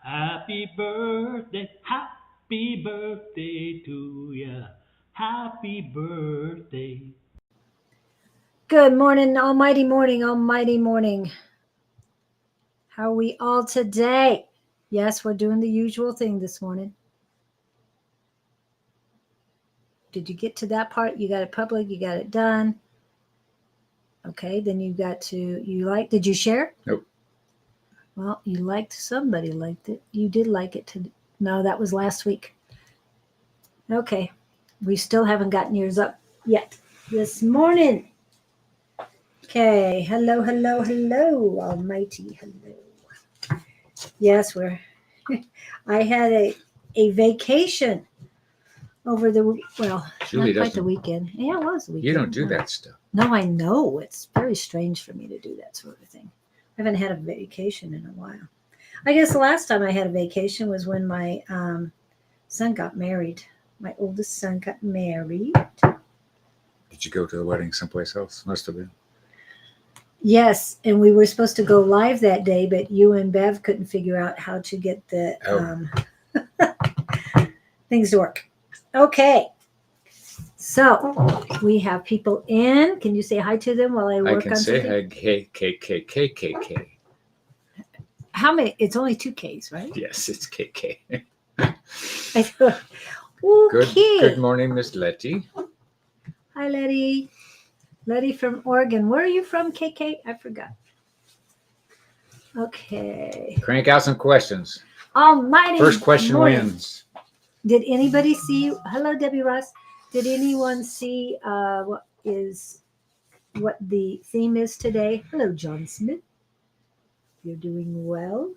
happy birthday to ya. Happy birthday. Good morning, almighty morning, almighty morning. How are we all today? Yes, we're doing the usual thing this morning. Did you get to that part? You got it public, you got it done. Okay, then did you share? Nope. Well, somebody liked it. You did like it. No, that was last week. Okay, we still haven't gotten yours up yet this morning. Okay, hello, almighty hello. Yes, I had a vacation over Julie not quite the doesn't. weekend. Yeah, it was the weekend. You don't do that stuff. No, I know. It's very strange for me to do that sort of thing. I haven't had a vacation in a while. I guess the last time I had a vacation was when my son got married. My oldest son got married. Did you go to the wedding someplace else? Must have been. Yes, and we were supposed to go live that day, but you and Bev couldn't figure out how to get the things to work. Okay. So we have people in. Can you say hi to them while I work on I can say hi, KKKKKK. How many? It's only 2 Ks, right? Yes, it's KK. Okay. Good morning, Miss Letty. Hi, Letty. Letty from Oregon. Where are you from, KK? I forgot. Okay. Crank out some questions. Almighty. First question morning. wins. Did anybody see? Hello, Debbie Ross. Did anyone see what the theme is today? Hello, John Smith. You're doing well.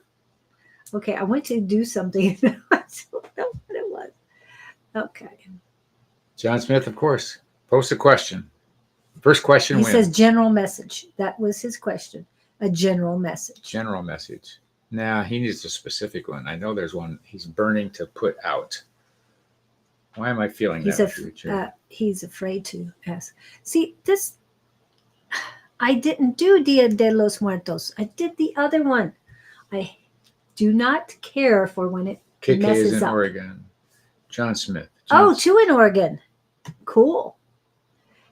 Okay, I went to do something. I don't know what it was. Okay. John Smith, of course. Post a question. First question wins. He says general message. That was his question. A general message. General message. Now, he needs a specific one. I know there's one he's burning to put out. Why am I feeling that? He's afraid to ask. See, I didn't do Dia de los Muertos. I did the other one. I do not care for when it KK messes is in up. Oregon. John Smith. 2 in Oregon. Cool.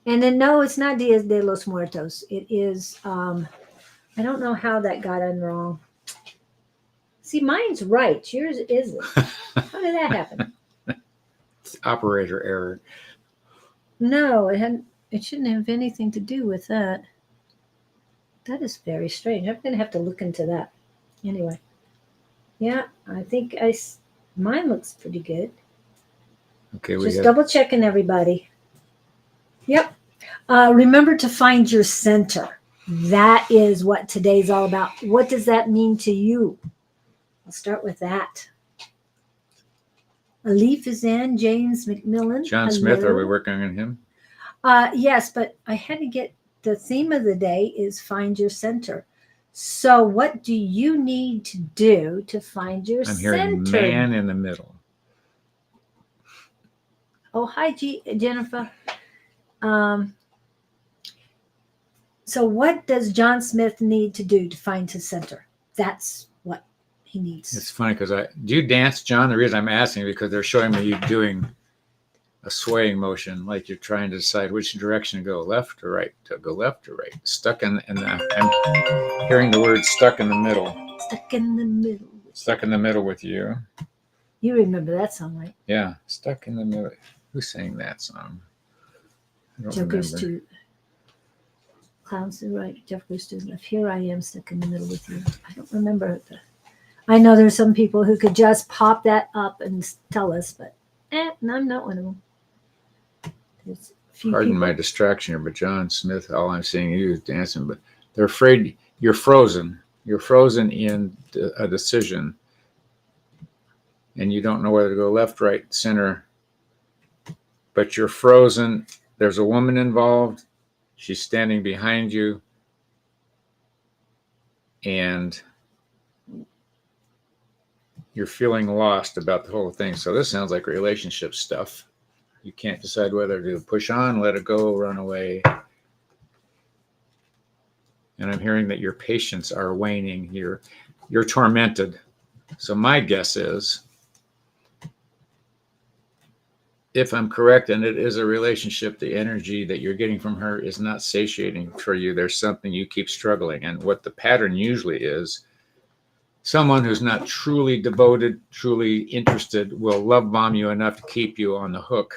And then no, it's not Dia de los Muertos. It is. I don't know how that got in wrong. See, mine's right. Yours isn't. How did that happen? It's operator error. No, it shouldn't have anything to do with that. That is very strange. I'm going to have to look into that. Anyway. Yeah, I think mine looks pretty good. Okay, just double checking everybody. Yep. Remember to find your center. That is what today's all about. What does that mean to you? I'll start with that. A leaf is in. James McMillan. John Smith, are we working on him? Yes, but I had to get the theme of the day is find your center. So what do you need to do to find your center? I'm hearing man in the middle. Oh, hi, Jennifer. So what does John Smith need to do to find his center? That's what he needs. It's funny because do you dance, John? The reason I'm asking is because they're showing me you doing a swaying motion, like you're trying to decide which direction to go, left or right, to go left or right. I'm hearing the word stuck in the middle. Stuck in the middle. Stuck in the middle with you. You remember that song, right? Yeah, stuck in the middle. Who sang that song? I don't Jokers remember. To clowns to the right, Jokers to the left. Here I am stuck in the middle with you. I don't remember. I know there's some people who could just pop that up and tell us, but I'm not one of them. Pardon my distraction here, but John Smith, all I'm seeing you is dancing, but they're afraid you're frozen. You're frozen in a decision, and you don't know whether to go left, right, center, but you're frozen. There's a woman involved. She's standing behind you, and you're feeling lost about the whole thing. So this sounds like relationship stuff. You can't decide whether to push on, let it go, run away. And I'm hearing that your patience are waning. You're tormented. So my guess is, if I'm correct, and it is a relationship, the energy that you're getting from her is not satiating for you. There's something you keep struggling. And what the pattern usually is, someone who's not truly devoted, truly interested, will love bomb you enough to keep you on the hook.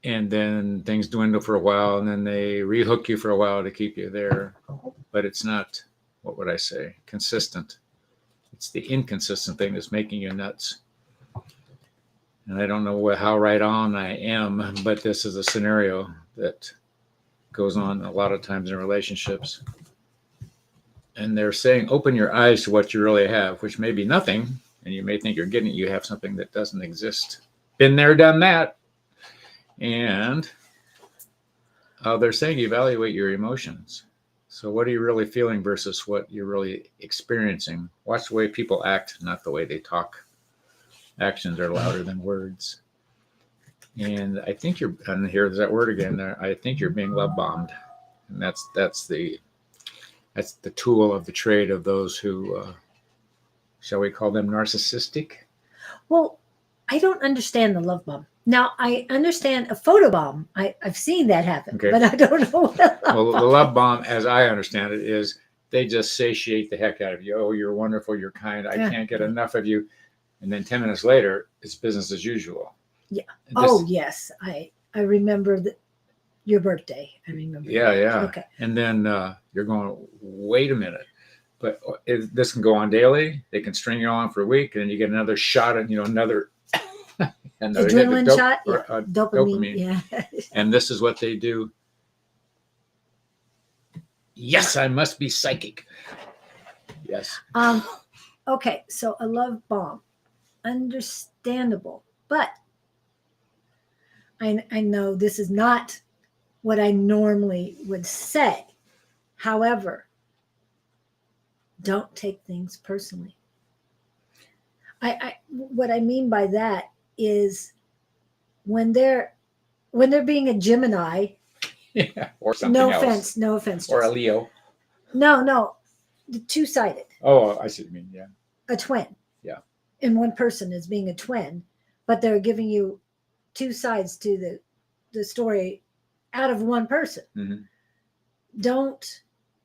And then things dwindle for a while, and then they rehook you for a while to keep you there. But it's not, what would I say, consistent. It's the inconsistent thing that's making you nuts. And I don't know how right on I am, but this is a scenario that goes on a lot of times in relationships. And they're saying, open your eyes to what you really have, which may be nothing. And you may think you're getting it. You have something that doesn't exist. Been there, done that. And they're saying evaluate your emotions. So what are you really feeling versus what you're really experiencing? Watch the way people act, not the way they talk. Actions are louder than words. And I think you're, and here's that word again, I think you're being love bombed. And that's the tool of the trade of those who, shall we call them narcissistic? Well, I don't understand the love bomb. Now, I understand a photo bomb. I've seen that happen, Okay. but I don't know what a love Well, the bomb. love bomb, as I understand it, is they just satiate the heck out of you. Oh, you're wonderful. You're kind. I Yeah. can't get enough of you. And then 10 minutes later, it's business as usual. Yeah. This- Oh, yes. I remember your birthday. I remember. Yeah, yeah. Okay. And then you're going, wait a minute. But this can go on daily. They can string you on for a week, and then you get another shot at, another hit Adrenaline of shot. or, Yeah. Dopamine. Yeah. And this is what they do. Yes, I must be psychic. Yes. Okay. So a love bomb, understandable, but I know this is not what I normally would say. However, don't take things personally. What I mean by that is when they're being a Gemini, Yeah. Or something no else. offense, Or a Jess. Leo. No, the two-sided, Oh, I see what you mean. Yeah. a twin. Yeah. And one person is being a twin, but they're giving you two sides to the story out of one person. Mhm. Don't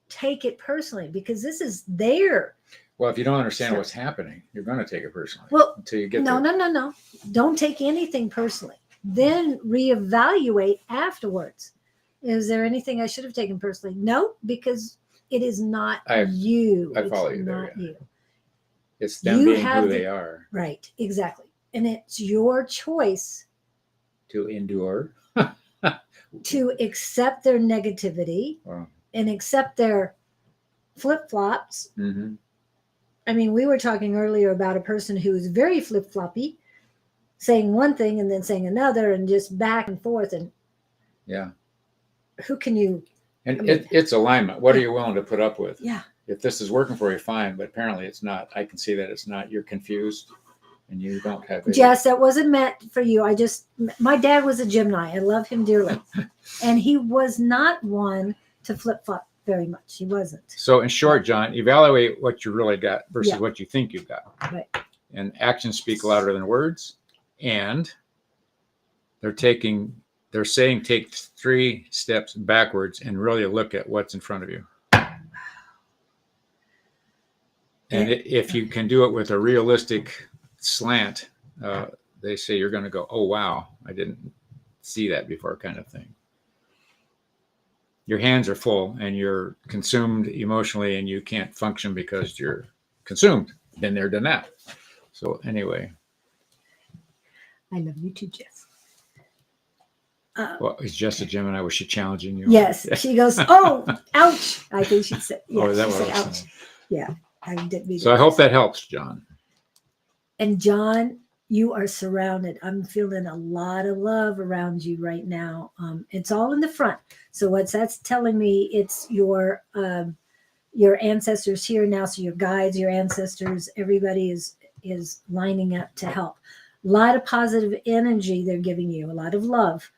take it personally because this is their. Well, if you don't understand Sure. what's happening, you're going to take it personally. Well, until you get no. there. Don't take anything personally. Then reevaluate afterwards. Is there anything I should have taken personally? No, because it is not you. I follow It's you there, not yeah. you. It's them You being have who the- they are Right, exactly. And it's your choice to endure. to accept their negativity Wow. and accept their flip-flops. Mm-hmm. I mean, we were talking earlier about a person who is very flip-floppy, saying one thing and then saying another and just back and forth. And Yeah. who can you? And I mean- it's alignment. What are you willing to put up with? Yeah. If this is working for you, fine. But apparently it's not. I can see that it's not. You're confused and you don't have it. Jess, that wasn't meant for you. My dad was a Gemini. I love him dearly. And he was not one to flip-flop very much. He wasn't. So in short, John, evaluate what you really got versus Yeah. what you think you got. Right. And actions speak louder than words. And they're saying take 3 steps backwards and really look at what's in front of you. And if you can do it with a realistic slant, they say you're going to go, oh, wow, I didn't see that before, kind of thing. Your hands are full and you're consumed emotionally and you can't function because you're consumed. Been there, done that. So I love you too, Jess. well, it's just a Gemini. Was she challenging you? Yes. She goes, oh, ouch. I think she said, yeah, Oh, is that she what said, I was ouch. saying? Yeah. I didn't mean So to. I hope that helps, John. And John, you are surrounded. I'm feeling a lot of love around you right now. It's all in the front. So that's telling me it's your ancestors here now. So your guides, your ancestors, everybody is lining up to help. A lot of positive energy they're giving you, a lot of love.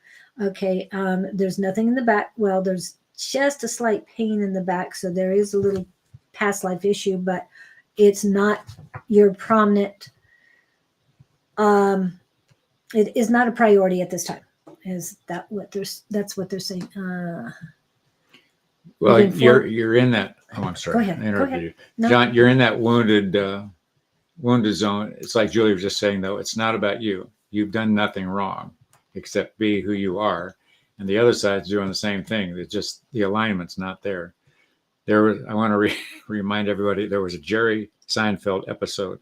Okay. There's nothing in the back. Well, there's just a slight pain in the back. So there is a little past life issue, but It's not your prominent, it is not a priority at this time. Is that what that's what they're saying? Well, moving forward. you're in that. Oh, I'm sorry. Go ahead. I Go interrupted ahead. you. No. John, you're in that wounded zone. It's like Julie was just saying, though. It's not about you. You've done nothing wrong except be who you are. And the other side's doing the same thing. It's just the alignment's not there. I want to remind everybody, there was a Jerry Seinfeld episode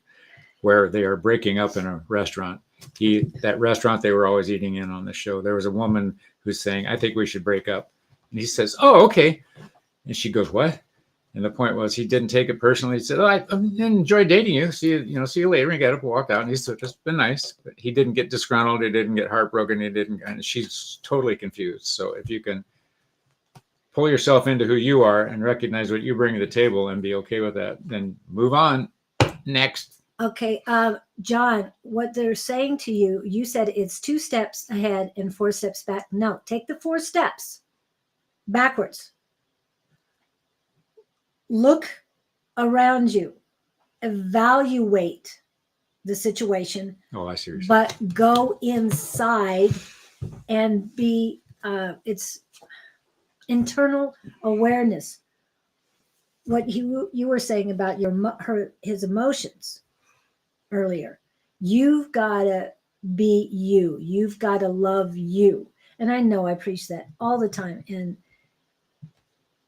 where they are breaking up in a restaurant. That restaurant they were always eating in on the show, there was a woman who's saying, I think we should break up. And he says, oh, okay. And she goes, what? And the point was, he didn't take it personally. He said, oh, I enjoyed dating you. See you later. And he got up and walked out. And he said, just been nice. But he didn't get disgruntled. He didn't get heartbroken. And she's totally confused. So if you can pull yourself into who you are and recognize what you bring to the table and be okay with that, then move on. Next. Okay. John, what they're saying to you, you said it's 2 steps ahead and 4 steps back. No, take the 4 steps backwards. Look around you, evaluate the situation. Oh, I see what you're saying. But go inside and be, it's internal awareness. What you were saying about his emotions earlier. You've got to be you. You've got to love you. And I know I preach that all the time.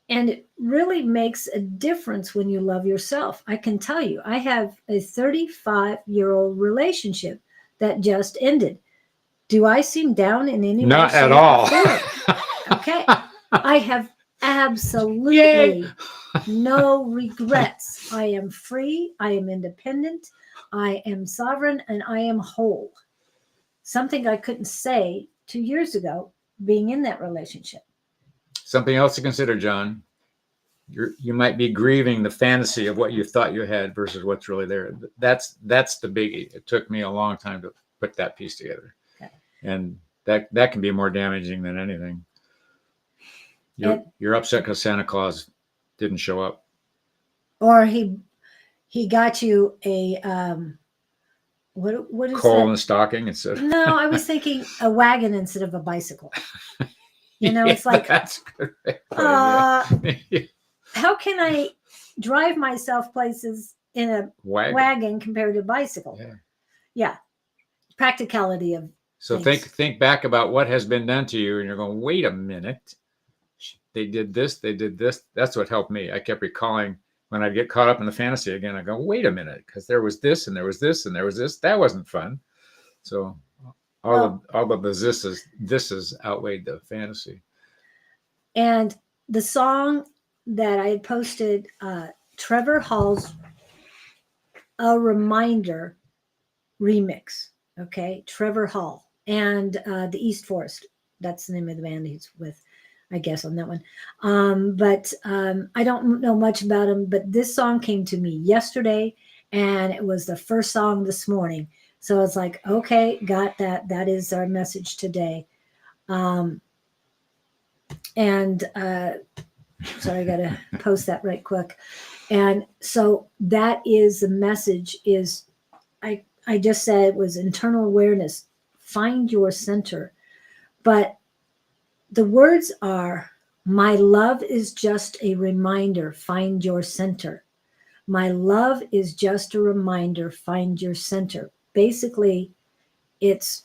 And it really makes a difference when you love yourself. I can tell you, I have a 35-year-old relationship that just ended. Do I seem down in any way? Not at all. Okay. I have absolutely no regrets. I am free. I am independent. I am sovereign, and I am whole. Something I couldn't say 2 years ago being in that relationship. Something else to consider, John. You might be grieving the fantasy of what you thought you had versus what's really there. That's the biggie. It took me a long time to put that piece together. Okay. And that can be more damaging than anything. You're upset because Santa Claus didn't show up. Or he got you a what is coal that? in the stocking instead. No, I was thinking a wagon instead of a bicycle. It's like that's good. How can I drive myself places in a wagon compared to a bicycle? Yeah. Practicality of so things. think back about what has been done to you, and you're going, wait a minute. They did this. That's what helped me. I kept recalling when I get caught up in the fantasy again. I go, wait a minute, because there was this and there was this and there was this. That wasn't fun. So all of the thises outweighed the fantasy. And the song that I had posted, Trevor Hall's A Reminder remix. Okay, Trevor Hall and the East Forest. That's the name of the band he's with, I guess, on that one. But I don't know much about him, but this song came to me yesterday, and it was the first song this morning. So it's like, okay, got that. That is our message today. So I got to post that right quick. And so that is the message is, I just said it was internal awareness. Find your center. But the words are, my love is just a reminder. Find your center. My love is just a reminder. Find your center. Basically, it's,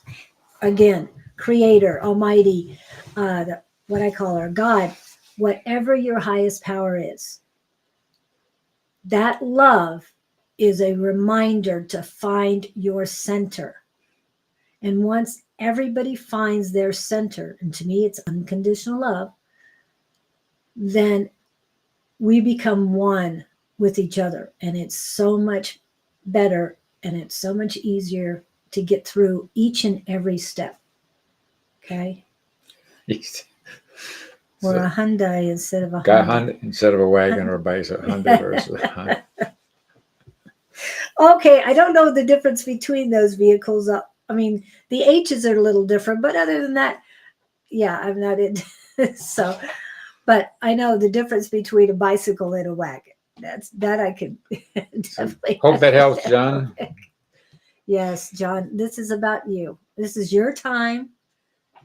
again, Creator, Almighty, what I call her, God, whatever your highest power is. That love is a reminder to find your center. And once everybody finds their center, and to me it's unconditional love, then we become one with each other. And it's so much better and it's so much easier to get through each and every step. Okay? Or a Hyundai instead of a Honda. Instead of a wagon or a bicycle. Hyundai versus a Honda. Okay, I don't know the difference between those vehicles. I mean, the H's are a little different, but other than that, yeah, I'm not into so. But I know the difference between a bicycle and a wagon. that I could definitely. Hope that helps, John. Yes, John, this is about you. This is your time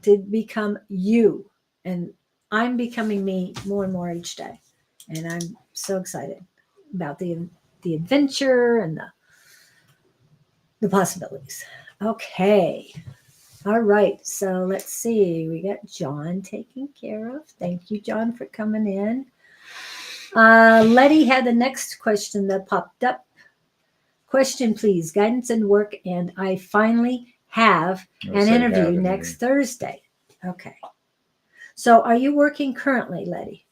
to become you. And I'm becoming me more and more each day. And I'm so excited about the adventure and the possibilities. Okay. All right. So let's see. We got John taken care of. Thank you, John, for coming in. Letty had the next question that popped up. Question, please. Guidance and work. And I finally have I'll an say interview have an next interview. Thursday. Okay. So are you working currently, Letty?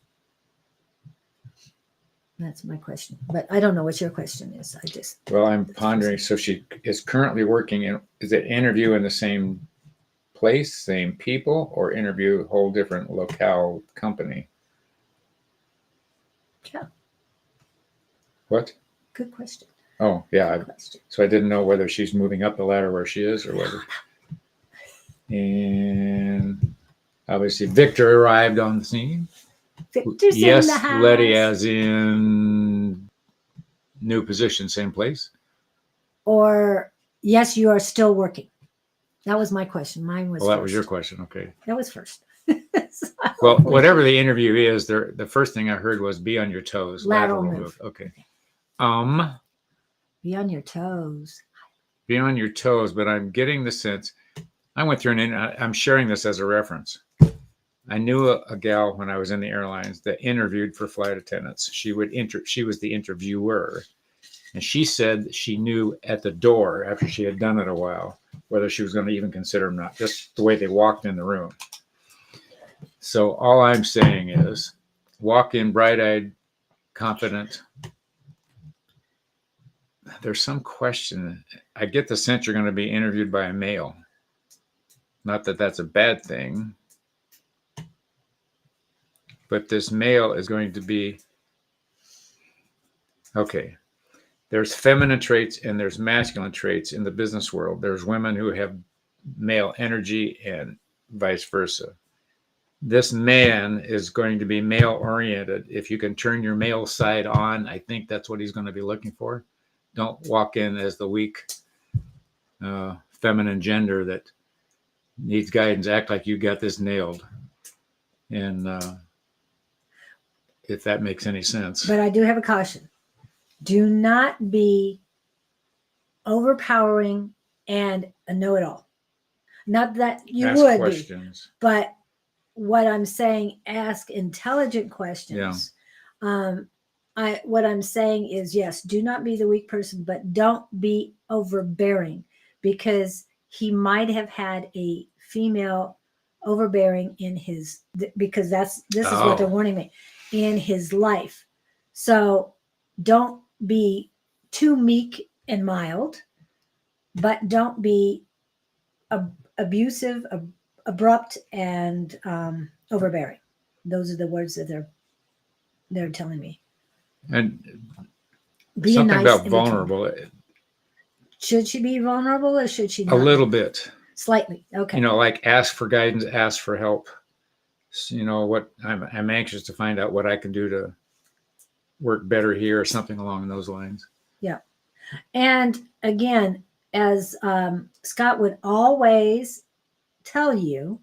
That's my question. But I don't know what your question is. I just. Well, I'm pondering. So she is currently working in, is it interview in the same place, same people, or interview a whole different locale company? Yeah. What? Good question. Oh, yeah. Good question. So I didn't know whether she's moving up the ladder where she is or whether. And obviously, Victor arrived on the scene. Victor's in the Yes, house. Letty, as in new position, same place. Or yes, you are still working. That was my question. Mine was Well, that first. was your question. Okay. That was first. So, Well, whatever the interview is, the first thing I heard was be on your toes. Lateral move. Okay. Be on your toes. Be on your toes, but I'm getting the sense. I went through I'm sharing this as a reference. I knew a gal when I was in the airlines that interviewed for flight attendants. She was the interviewer, and she said she knew at the door after she had done it a while whether she was going to even consider them or not, just the way they walked in the room. So all I'm saying is walk in bright-eyed, confident. There's some question. I get the sense you're going to be interviewed by a male. Not that that's a bad thing, but this male is going to be, okay, there's feminine traits and there's masculine traits in the business world. There's women who have male energy and vice versa. This man is going to be male oriented. If you can turn your male side on, I think that's what he's going to be looking for. Don't walk in as the weak feminine gender that needs guidance. Act like you got this nailed. And if that makes any sense. But I do have a caution. Do not be overpowering and a know-it-all. Not that you Ask would questions. be, but what I'm saying, ask intelligent questions. Yeah. What I'm saying is, yes, do not be the weak person, but don't be overbearing, because he might have had a female overbearing in his, because this is what they're warning me, in his life. So don't be too meek and mild, but don't be abusive, abrupt, and overbearing. Those are the words that they're telling me. And Be something nice about in between. vulnerable. Should she be vulnerable or should she not? A little bit. Slightly. Okay. Like ask for guidance, ask for help. What I'm anxious to find out what I can do to work better here or something along those lines. Yeah. And again, as Scott would always tell you,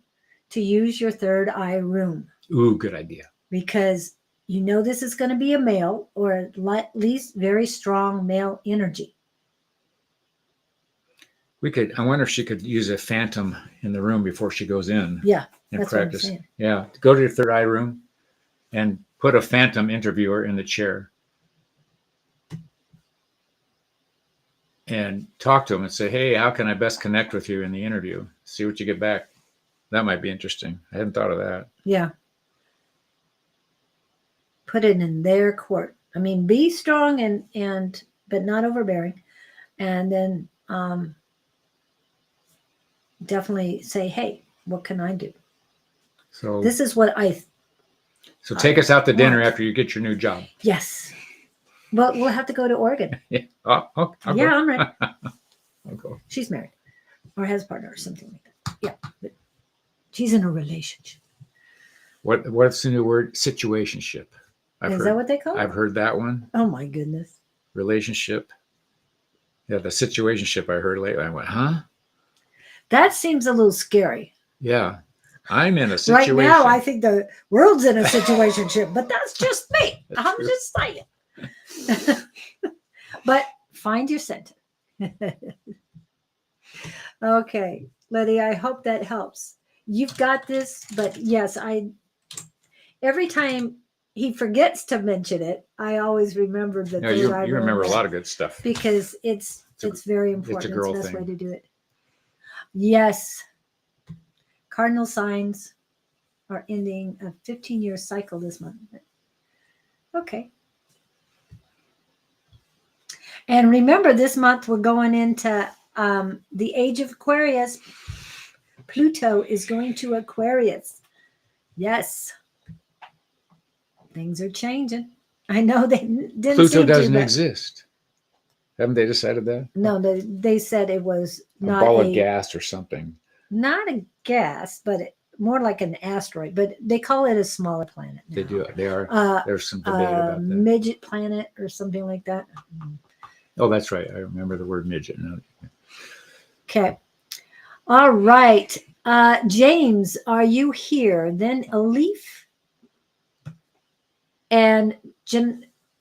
to use your third eye room. Ooh, good idea. Because this is going to be a male, or at least very strong male energy. I wonder if she could use a phantom in the room before she goes in. Yeah. And that's practice. What I'm saying. Yeah. Go to your third eye room and put a phantom interviewer in the chair. And talk to him and say, hey, how can I best connect with you in the interview? See what you get back. That might be interesting. I hadn't thought of that. Yeah. Put it in their court. I mean, be strong and but not overbearing. And then definitely say, hey, what can I do? So this is what So take us out to dinner want. after you get your new job. Yes. Well, we'll have to go to Oregon. Yeah. I'll Yeah, go. I'm ready. I'll go. She's married or has a partner or something like that. Yeah. But she's in a relationship. What's the new word? Situationship. Is that what they call it? I've heard that one. Oh my goodness. Relationship. Yeah, the situationship I heard lately. I went, huh? That seems a little scary. Yeah. I'm in a situation. Right now, I think the world's in a situationship, but that's just me. That's I'm true. just saying. But find your center. Okay, Letty, I hope that helps. You've got this, but yes, every time he forgets to mention it, I always remember the Yeah, you remember a lot of good stuff. because it's very important. It's a girl the best way thing. to do it. Yes. Cardinal signs are ending a 15-year cycle this month. Okay. And remember, this month we're going into the age of Aquarius. Pluto is going to Aquarius. Yes. Things are changing. I know they didn't Pluto seem doesn't to, but exist. Haven't they decided that? no, they said it was A not ball of gas or something. not a gas, but more like an asteroid. But they call it a smaller planet now. They do. They are. There's some debate about that. Midget planet or something like that. Oh, that's right. I remember the word midget now. Okay. All right. James, are you here? Then Elif and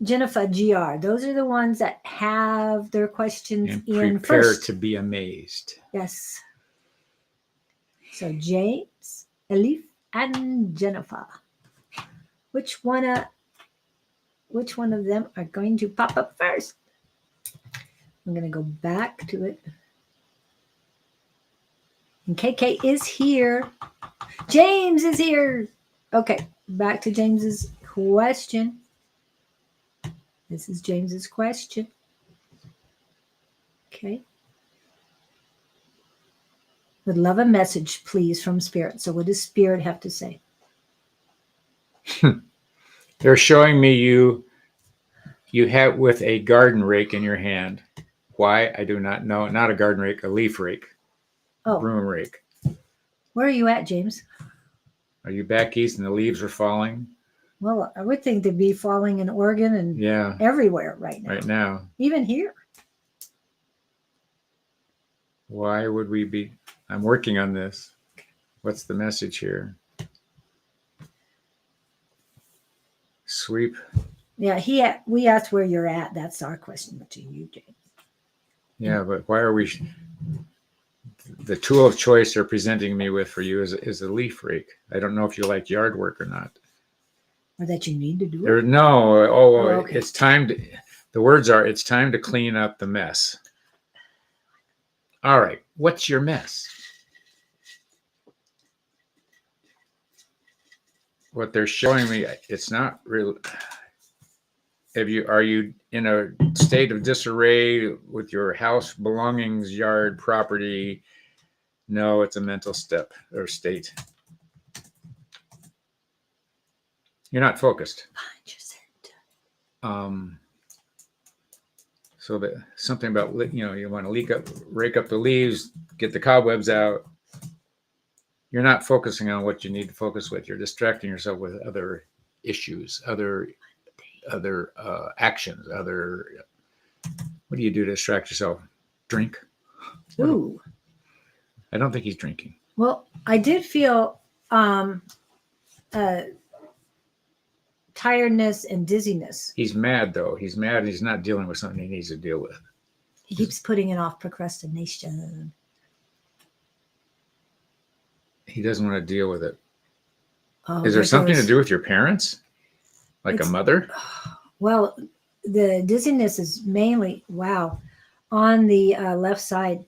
Jennifer GR. Those are the ones that have their questions And in prepare first. to be amazed. Yes. So James, Elif, and Jennifer. Which one of them are going to pop up first? I'm going to go back to it. And KK is here. James is here. Okay, back to James's question. This is James's question. Okay. Would love a message, please, from Spirit. So what does Spirit have to say? They're showing me you have with a garden rake in your hand. Why? I do not know. Not a garden rake, a leaf rake. Oh, Broom rake. where are you at, James? Are you back east and the leaves are falling? Well, I would think they'd be falling in Oregon and Yeah, everywhere right now. right now. Even here. Why would we be? I'm working on this. What's the message here? Sweep. Yeah, we asked where you're at. That's our question to you, James. Yeah, but why are we? The tool of choice they're presenting me with for you is a leaf rake. I don't know if you like yard work or not. Or that you need to do There, it. no. Okay. It's time to. The words are, it's time to clean up the mess. All right, what's your mess? What they're showing me, it's not real. Are you in a state of disarray with your house belongings, yard, property? No, it's a mental step or state. You're not focused. Find your center. So that something about, you want to rake up the leaves, get the cobwebs out. You're not focusing on what you need to focus with. You're distracting yourself with other issues, other actions, what do you do to distract yourself? Drink? Ooh. I don't think he's drinking. Well, I did feel tiredness and dizziness. He's mad, though. He's mad and he's not dealing with something he needs to deal with. He keeps putting it off, procrastination. He doesn't want to deal with it. Oh, Is there something to do with your parents? Like a mother? Well, the dizziness is mainly, on the left side.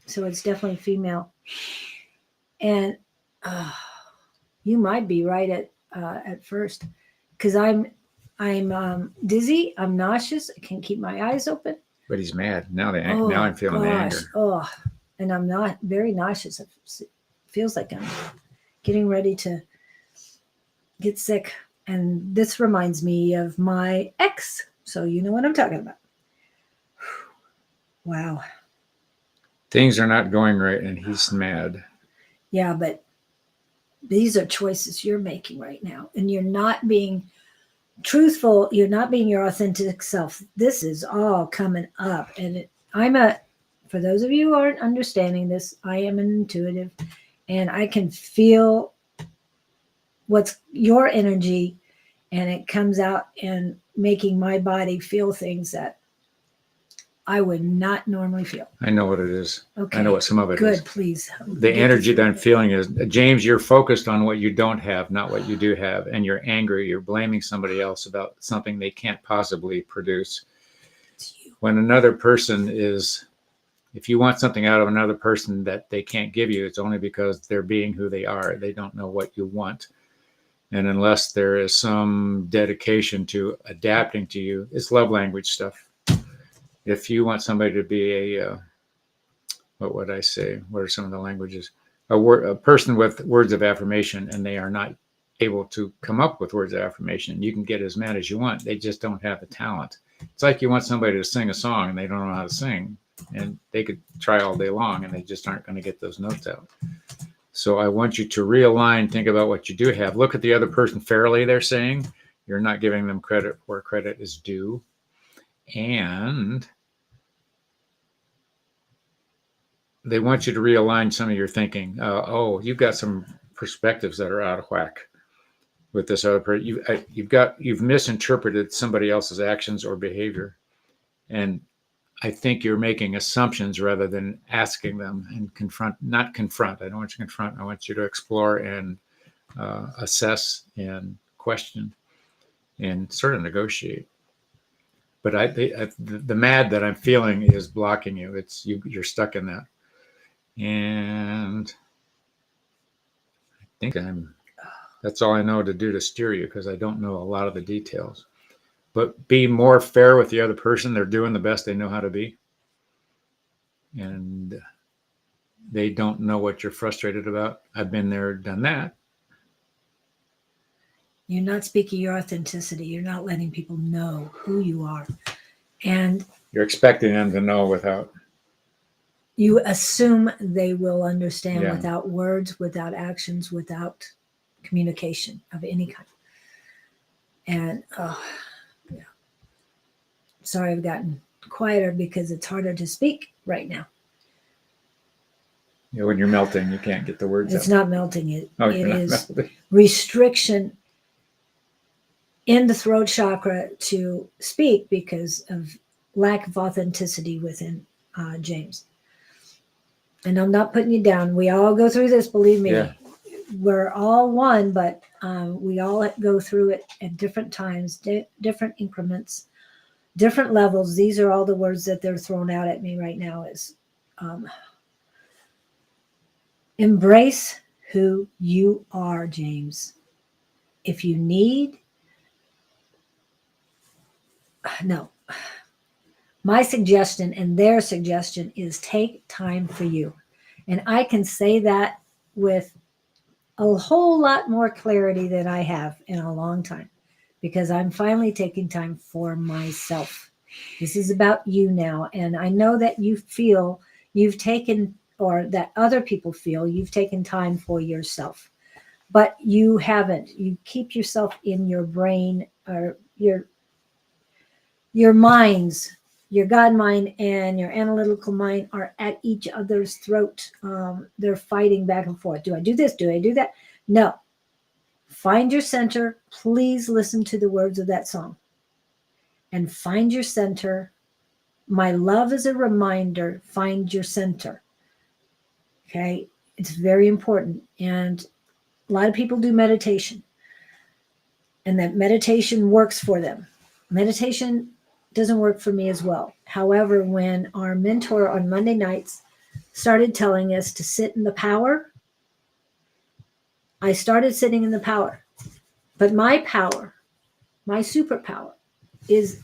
So it's definitely female. And you might be right at first. Because I'm dizzy, I'm nauseous, I can't keep my eyes open. But he's mad. Now I'm feeling the anger. Oh, and I'm not very nauseous. It feels like I'm getting ready to get sick. And this reminds me of my ex. So you know what I'm talking about. Wow. Things are not going right and he's mad. Yeah, but these are choices you're making right now. And you're not being truthful, you're not being your authentic self. This is all coming up. And for those of you who aren't understanding this, I am an intuitive and I can feel what's your energy, and it comes out and making my body feel things that I would not normally feel. I know what it is. Okay. I know what some of it is. Good, please. The energy that I'm feeling is, James, you're focused on what you don't have, not what you do have. And you're angry. You're blaming somebody else about something they can't possibly produce. When another person is, if you want something out of another person that they can't give you, it's only because they're being who they are. They don't know what you want. And unless there is some dedication to adapting to you, it's love language stuff. If you want somebody to be what would I say? What are some of the languages? A person with words of affirmation, and they are not able to come up with words of affirmation. You can get as mad as you want. They just don't have the talent. It's like you want somebody to sing a song and they don't know how to sing, and they could try all day long and they just aren't going to get those notes out. So I want you to realign, think about what you do have. Look at the other person fairly, they're saying. You're not giving them credit where credit is due. And they want you to realign some of your thinking. You've got some perspectives that are out of whack with this other person. You've misinterpreted somebody else's actions or behavior, and I think you're making assumptions rather than asking them and confront. Not confront. I don't want you to confront. I want you to explore and assess and question and sort of negotiate. But the mad that I'm feeling is blocking you. You're stuck in that. And I think that's all I know to do to steer you, because I don't know a lot of the details. But be more fair with the other person. They're doing the best they know how to be. And they don't know what you're frustrated about. I've been there, done that. You're not speaking your authenticity. You're not letting people know who you are. And you're expecting them to know without. You assume they will understand without words, without actions, without communication of any kind. And sorry, I've gotten quieter because it's harder to speak right now. Yeah, when you're melting, you can't get the words out. It's not melting. It is melting. Restriction in the throat chakra to speak because of lack of authenticity within James. And I'm not putting you down. We all go through this, believe me. Yeah. We're all one, but we all go through it at different times, different increments, different levels. These are all the words that they're throwing out at me right now is embrace who you are, James. If you need, my suggestion and their suggestion is take time for you. And I can say that with a whole lot more clarity than I have in a long time, because I'm finally taking time for myself. This is about you now. And I know that you feel you've taken, or that other people feel you've taken time for yourself, but you haven't. You keep yourself in your brain, or your minds. Your God mind and your analytical mind are at each other's throat. They're fighting back and forth. Do I do this? Do I do that? No. Find your center. Please listen to the words of that song. And find your center. My love is a reminder. Find your center. Okay? It's very important. And a lot of people do meditation. And that meditation works for them. Meditation doesn't work for me as well. However, when our mentor on Monday nights started telling us to sit in the power, I started sitting in the power. But my power, my superpower, is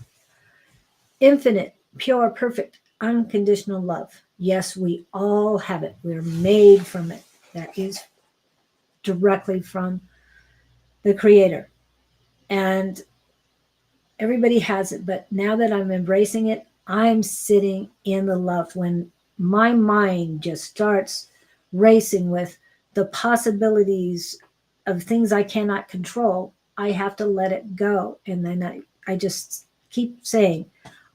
infinite, pure, perfect, unconditional love. Yes, we all have it. We're made from it. That is directly from the Creator. And everybody has it, but now that I'm embracing it, I'm sitting in the love. When my mind just starts racing with the possibilities of things I cannot control, I have to let it go. And then I just keep saying,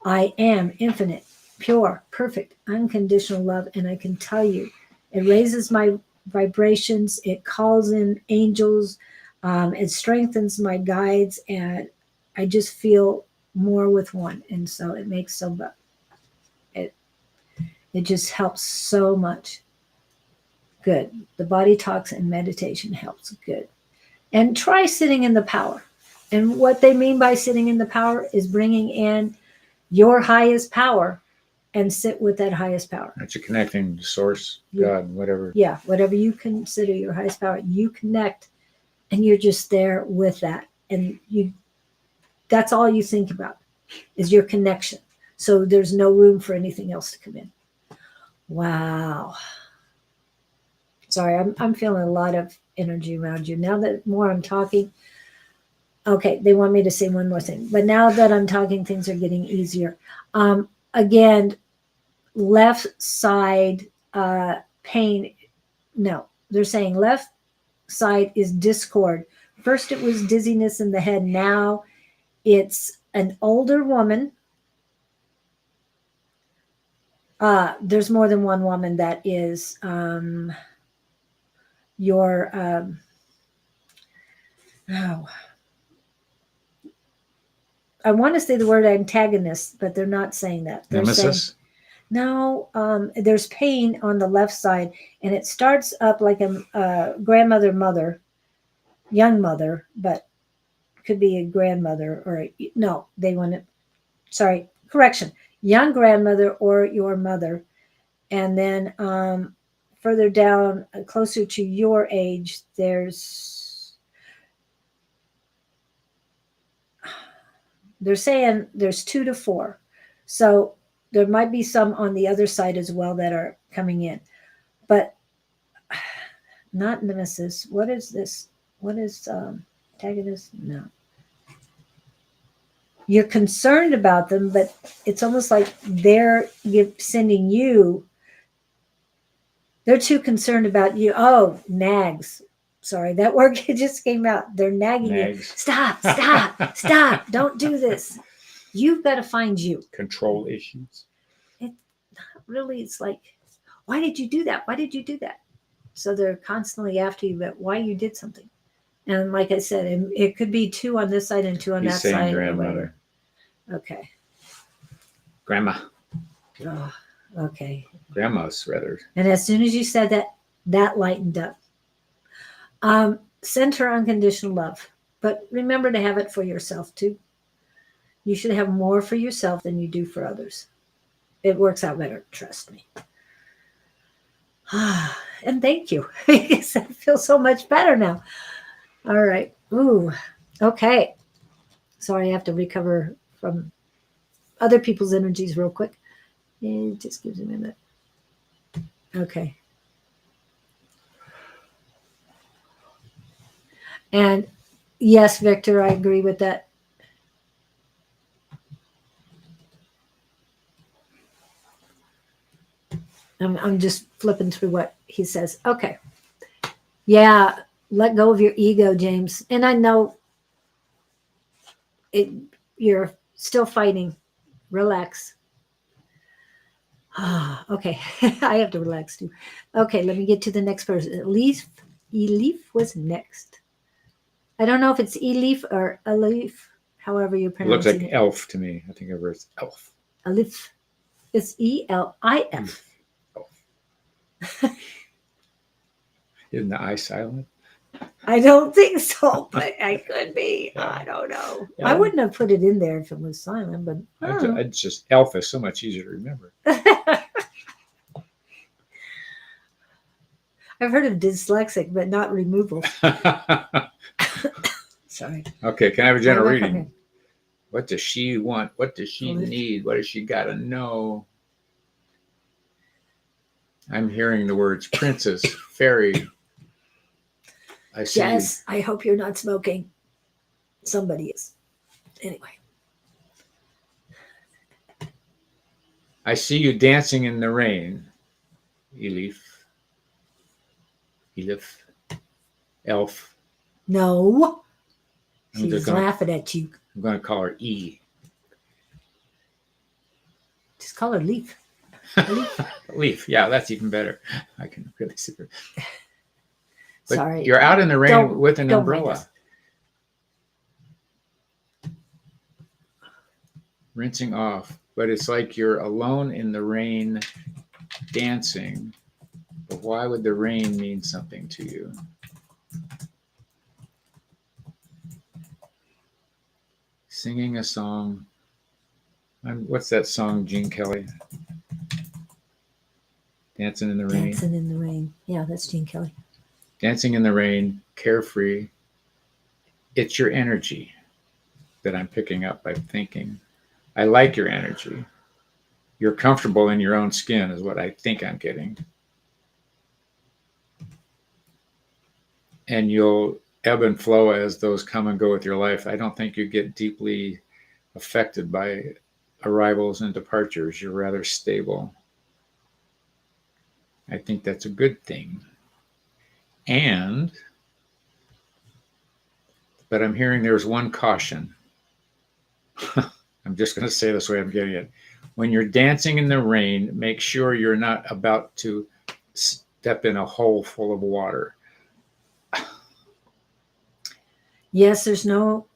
I am infinite, pure, perfect, unconditional love. And I can tell you, it raises my vibrations, it calls in angels, it strengthens my guides, and I just feel more with one. And so it makes it it just helps so much. Good. The body talks and meditation helps. Good. And try sitting in the power. And what they mean by sitting in the power is bringing in your highest power and sit with that highest power. Aren't you connecting to source, Yeah. God, whatever? Yeah, whatever you consider your highest power, you connect and you're just there with that. And that's all you think about is your connection. So there's no room for anything else to come in. Wow. Sorry, I'm feeling a lot of energy around you. Now that more I'm talking, okay, they want me to say one more thing. But now that I'm talking, things are getting easier. Again, left side pain. No, they're saying left side is discord. First, it was dizziness in the head. Now it's an older woman. There's more than one woman that is your oh, I want to say the word antagonist, but they're not saying that. They're saying Nemesis? no. There's pain on the left side, and it starts up like a grandmother, young mother, but could be a grandmother or no. They want to. Sorry, correction. Young grandmother or your mother, and then further down, closer to your age, they're saying there's 2 to 4. So there might be some on the other side as well that are coming in. But not nemesis. What is this? What is antagonist? No. You're concerned about them, but it's almost like they're sending you. They're too concerned about you. Oh, nags. Sorry, that word just came out. They're nagging you. Nags. Stop, stop, stop. Don't do this. You've got to find you. Control issues. Really, it's like, why did you do that? Why did you do that? So they're constantly after you about why you did something. And like I said, it could be 2 on this side and 2 on He's that saying side. grandmother. Okay. Grandma. Oh, okay. Grandma's rather. And as soon as you said that, that lightened up. Center unconditional love. But remember to have it for yourself too. You should have more for yourself than you do for others. It works out better, trust me. And thank you. Because I feel so much better now. All right. Ooh. Okay. Sorry, I have to recover from other people's energies real quick. It just gives a minute. Okay. And yes, Victor, I agree with that. I'm just flipping through what he says. Okay. Yeah, let go of your ego, James. And I know you're still fighting. Relax. Okay. I have to relax too. Okay, let me get to the next person. Elif was next. I don't know if it's Elif or Alif, however you It pronounce looks it. like elf to me. I think I read elf. Alif. It's Elif. Isn't the I silent? I don't think so, but I could be. Yeah. I don't know. Yeah. I wouldn't have put it in there if it was silent, but It's just elf is so much easier to remember. I've heard of dyslexic, but not removal. Sorry. Okay, can I have a general Okay. reading? What does she want? What does she need? What does she got to know? I'm hearing the words princess, fairy. I see. Jess, I hope you're not smoking. Somebody is. Anyway. I see you dancing in the rain, Elif. Elf. No. She's laughing at you. I'm going to call her E. Just call her Leaf. Leaf. Yeah, that's even better. I can really see her. But Sorry. you're out in the rain with an don't umbrella. Rinsing off. But it's like you're alone in the rain dancing. But why would the rain mean something to you? Singing a song. What's that song, Gene Kelly? Dancing in the Rain. Dancing in the Rain. Yeah, that's Gene Kelly. Dancing in the rain, carefree. It's your energy that I'm picking up by thinking. I like your energy. You're comfortable in your own skin is what I think I'm getting. And you'll ebb and flow as those come and go with your life. I don't think you get deeply affected by arrivals and departures. You're rather stable. I think that's a good thing. But I'm hearing there's one caution. I'm just going to say this way I'm getting it. When you're dancing in the rain, make sure you're not about to step in a hole full of water. Yes, there's no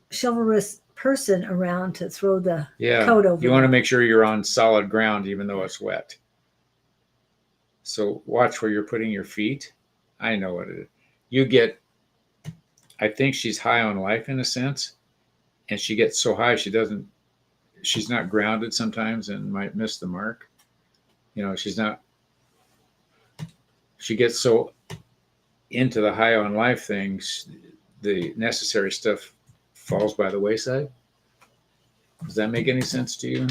chivalrous person around to throw the coat over. You want to make sure you're on solid ground even though it's wet. So watch where you're putting your feet. I know what it is. I think she's high on life in a sense, and she gets so high she's not grounded sometimes and might miss the mark. She gets so into the high on life things, the necessary stuff falls by the wayside. Does that make any sense to you?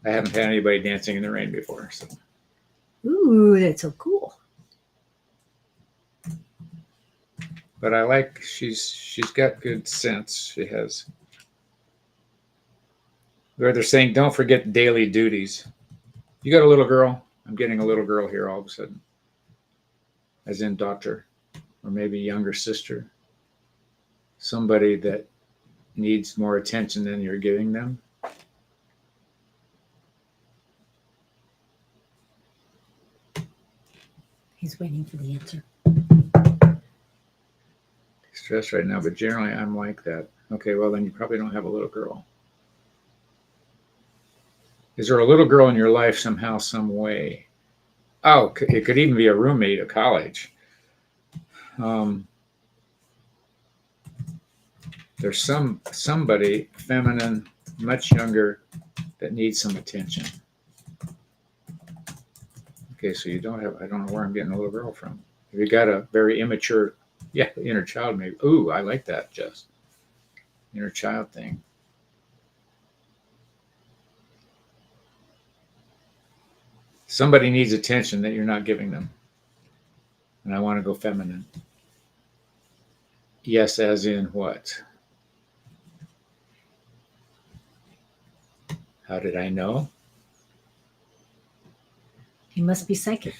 I haven't had anybody dancing in the rain before. So. Ooh, that's so cool. But I like she's got good sense. She has. Where they're saying, don't forget daily duties. You got a little girl? I'm getting a little girl here all of a sudden. As in daughter, or maybe younger sister. Somebody that needs more attention than you're giving them. He's waiting for the answer. Stressed right now, but generally I'm like that. Okay, well then you probably don't have a little girl. Is there a little girl in your life somehow, some way? Oh, it could even be a roommate at college. There's somebody feminine, much younger, that needs some attention. Okay, so I don't know where I'm getting a little girl from. If you got a very immature, inner child maybe. Ooh, I like that, Jess. Inner child thing. Somebody needs attention that you're not giving them. And I want to go feminine. Yes, as in what? How did I know? He must be psychic.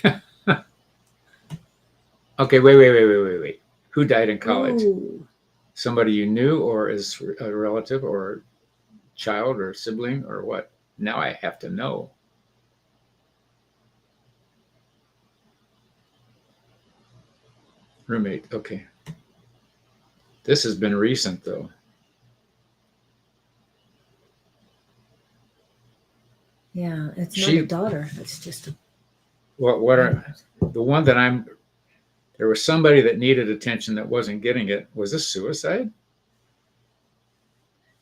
Okay, wait. Who died in college? Ooh. Somebody you knew, or is a relative, or child, or sibling, or what? Now I have to know. Roommate, okay. This has been recent, though. Yeah, it's not a daughter. It's just a... The one that there was somebody that needed attention that wasn't getting it. Was this suicide?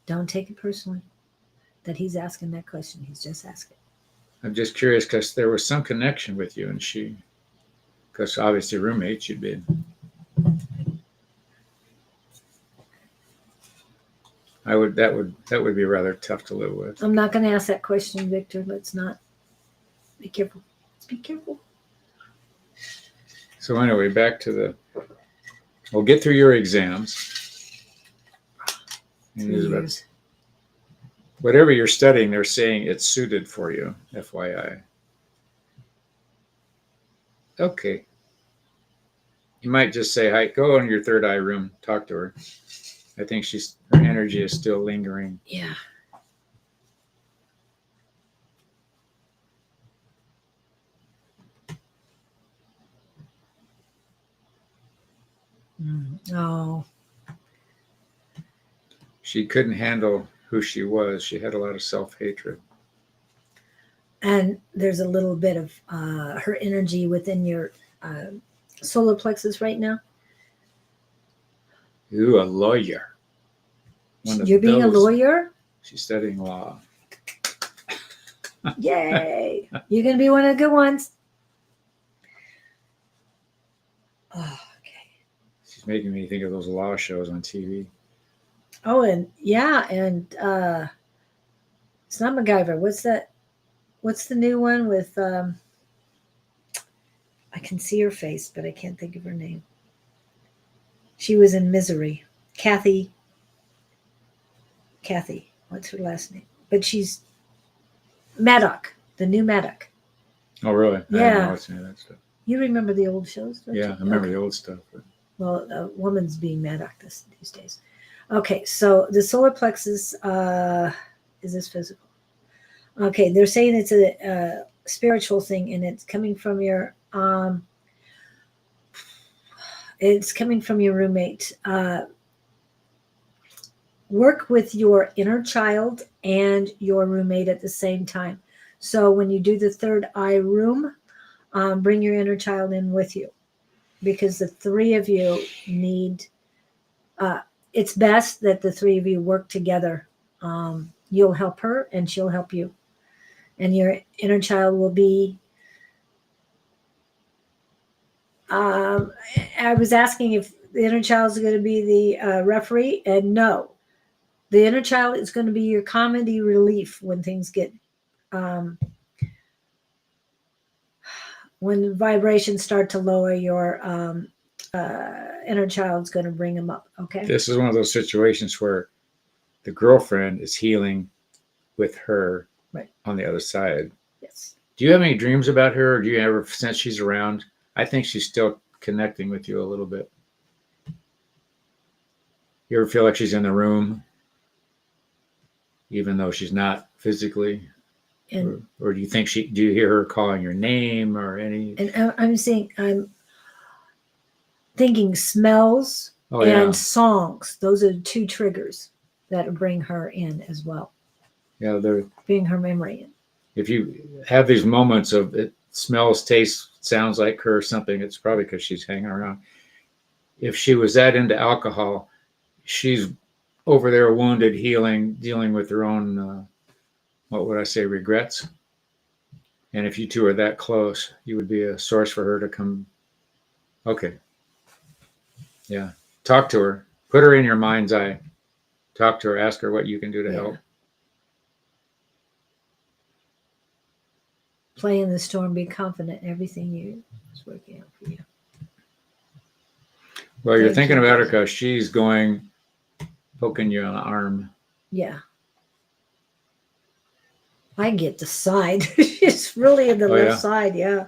Don't take it personally that he's asking that question. He's just asking. I'm just curious because there was some connection with you and she, because obviously roommates you'd been. That would be rather tough to live with. I'm not going to ask that question, Victor. Let's not. Be careful. Let's be careful. So anyway, back to we'll get through your exams. 3 years. Whatever you're studying, they're saying it's suited for you, FYI. Okay. You might just say, "Hi, go in your third eye room, talk to her." I think her energy is still lingering. Yeah. Oh, She couldn't handle who she was. She had a lot of self-hatred. and there's a little bit of her energy within your solar plexus right now. Ooh, a lawyer. You're being a lawyer? She's studying law. Yay! You're going to be one of the good ones. Oh, okay. She's making me think of those law shows on TV. Oh, and yeah, and it's not MacGyver. What's that? What's the new one with? I can see her face, but I can't think of her name. She was in Misery. Kathy. What's her last name? But she's Maddock, the new Maddock. Oh, really? I Yeah. don't know what's any of that stuff. You remember the old shows? Don't Yeah, you? I remember Okay. the old stuff. But Well, a woman's being Maddock these days. Okay, so the solar plexus is this physical? Okay, they're saying it's a spiritual thing, and it's coming from your roommate. Work with your inner child and your roommate at the same time. So when you do the third eye room, bring your inner child in with you, because the three of you need. It's best that the three of you work together. You'll help her, and she'll help you, and your inner child will be. I was asking if the inner child is going to be the referee, and no, the inner child is going to be your comedy relief when things get, when the vibrations start to lower. Your inner child's going to bring them up. Okay. this is one of those situations where the girlfriend is healing with her Right. on the other side. Yes. Do you have any dreams about her, or do you ever, since she's around? I think she's still connecting with you a little bit. You ever feel like she's in the room, even though she's not physically? And Or do you think do you hear her calling your name or any? and I'm thinking smells Oh, and yeah. songs. Those are two triggers that bring her in as well. Yeah, Bring her memory in. if you have these moments of it smells, tastes, sounds like her or something, it's probably because she's hanging around. If she was that into alcohol, she's over there wounded, healing, dealing with her own, what would I say, regrets. And if you two are that close, you would be a source for her to come. Okay. Yeah. Talk to her. Put her in your mind's eye. Talk to her. Ask her what you can do to help. Play in the storm. Be confident in everything is working out for you. Well, you're Thank thinking you. about her because she's poking you on the arm. Yeah. I get the side. It's really in the Oh, left yeah? side. Yeah.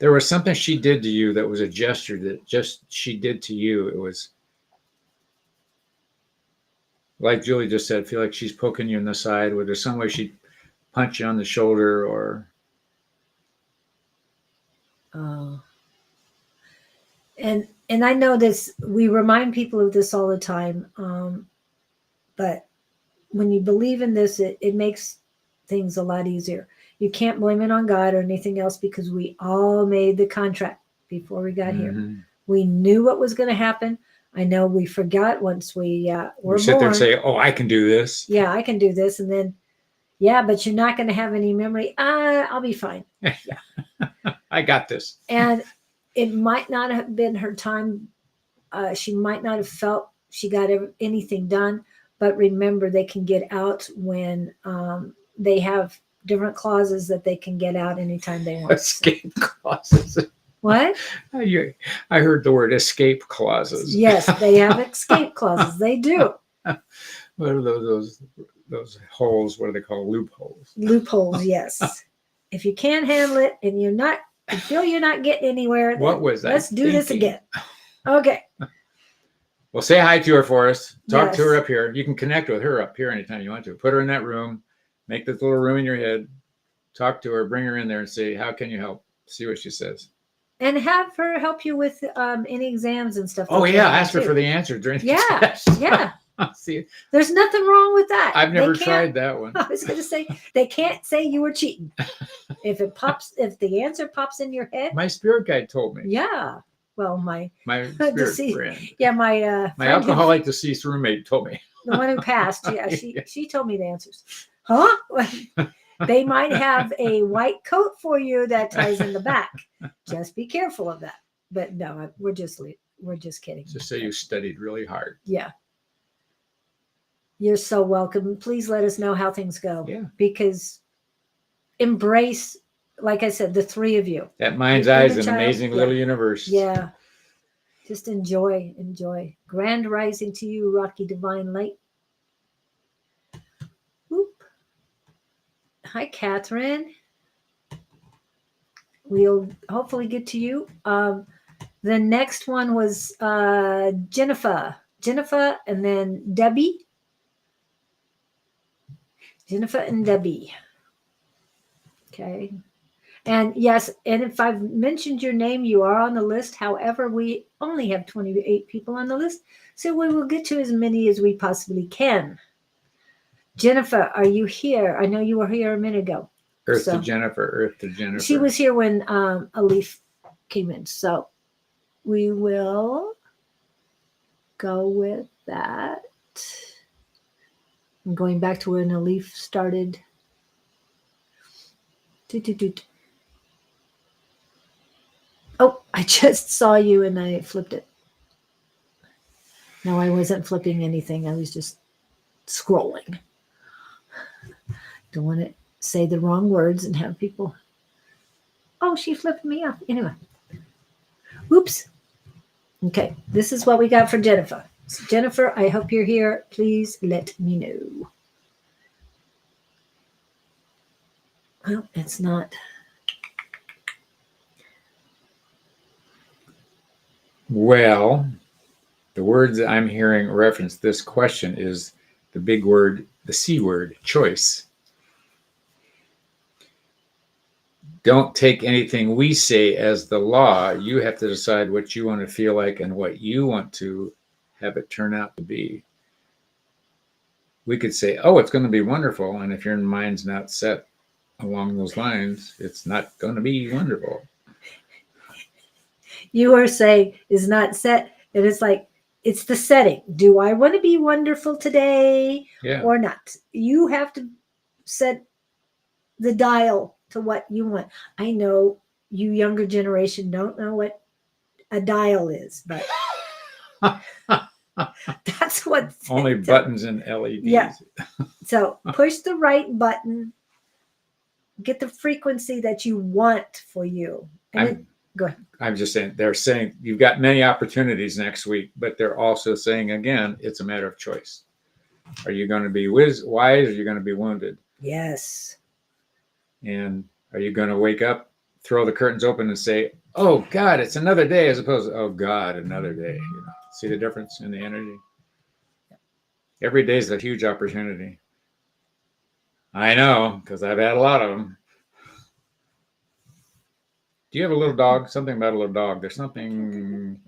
There was something she did to you that was a gesture that just she did to you. It was like Julie just said, feel like she's poking you in the side. Where there's some way she'd punch you on the shoulder or. And I know this. We remind people of this all the time. But when you believe in this, it makes things a lot easier. You can't blame it on God or anything else, because we all made the contract before we got here. Mhm. We knew what was going to happen. I know we forgot once we were We sit born. there and say, "Oh, I can do this." Yeah, I can do this. And then, yeah, but you're not going to have any memory. I'll be fine. Yeah. I got this. And it might not have been her time. She might not have felt she got anything done. But remember, they can get out when they have different clauses that they can get out anytime they want. Escape clauses. What? I heard the word escape clauses. Yes, they have escape clauses. They do. What are those holes? What are they called? Loopholes. Loopholes, yes. If you can't handle it and you're not You feel you're not getting anywhere. What was I Let's do this thinking? again. Okay. Well, say hi to her for us. Talk to her Yes. up here. You can connect with her up here anytime you want to. Put her in that room. Make this little room in your head. Talk to her. Bring her in there and say, how can you help? See what she says. And have her help you with any exams and stuff. Oh, that yeah. you have Ask her too. for the answer during the Yeah. test. Yeah. See, There's nothing wrong with that. I've They never can't- tried that one. I was going to say, they can't say you were cheating. If the answer pops in your head, My spirit guide told me. yeah. Well, my spirit deceased- friend. yeah, my My friend who- alcoholic deceased roommate told me. the one who passed, yeah, she told me the answers. Huh? They might have a white coat for you that ties in the back. Just be careful of that. But no, we're just kidding. Just say you studied really hard. Yeah. You're so welcome. Please let us know how things go. Yeah. Because embrace, like I said, the three of you. That mind's Your eye is inner an child, amazing little universe. Yeah. Just enjoy. Grand rising to you, Rocky Divine Light. Whoop. Hi, Catherine. We'll hopefully get to you. The next one was Jennifer, and then Debbie. Jennifer and Debbie. Okay. And yes, and if I've mentioned your name, you are on the list. However, we only have 28 people on the list, so we will get to as many as we possibly can. Jennifer, are you here? I know you were here a minute ago. Earth to Jennifer. She was here when a leaf came in. So we will go with that. I'm going back to when a leaf started. Oh, I just saw you and I flipped it. No, I wasn't flipping anything. I was just scrolling. Don't want to say the wrong words and have people. Oh, she flipped me off. Anyway. Oops. Okay. This is what we got for Jennifer. So Jennifer, I hope you're here. Please let me know. Well, it's not. Well, the words I'm hearing reference this question is the big word, the C word, choice. Don't take anything we say as the law. You have to decide what you want to feel like and what you want to have it turn out to be. We could say, oh, it's going to be wonderful. And if your mind's not set along those lines, it's not going to be wonderful. You are saying is not set. And it's like, it's the setting. Do I want to be wonderful today or not? You have to set the dial to what you want. I know you younger generation don't know what a dial is, but that's what only buttons and LEDs. Yeah. So push the right button, get the frequency that you want for you. And go ahead. I'm just saying, they're saying you've got many opportunities next week, but they're also saying, again, it's a matter of choice. Are you going to be wise or are you going to be wounded? Yes. And are you going to wake up, throw the curtains open and say, oh, God, it's another day, as opposed to, oh, God, another day. You know, see the difference in the energy? Every day is a huge opportunity. I know, because I've had a lot of them. Do you have a little dog? Something about a little dog. There's something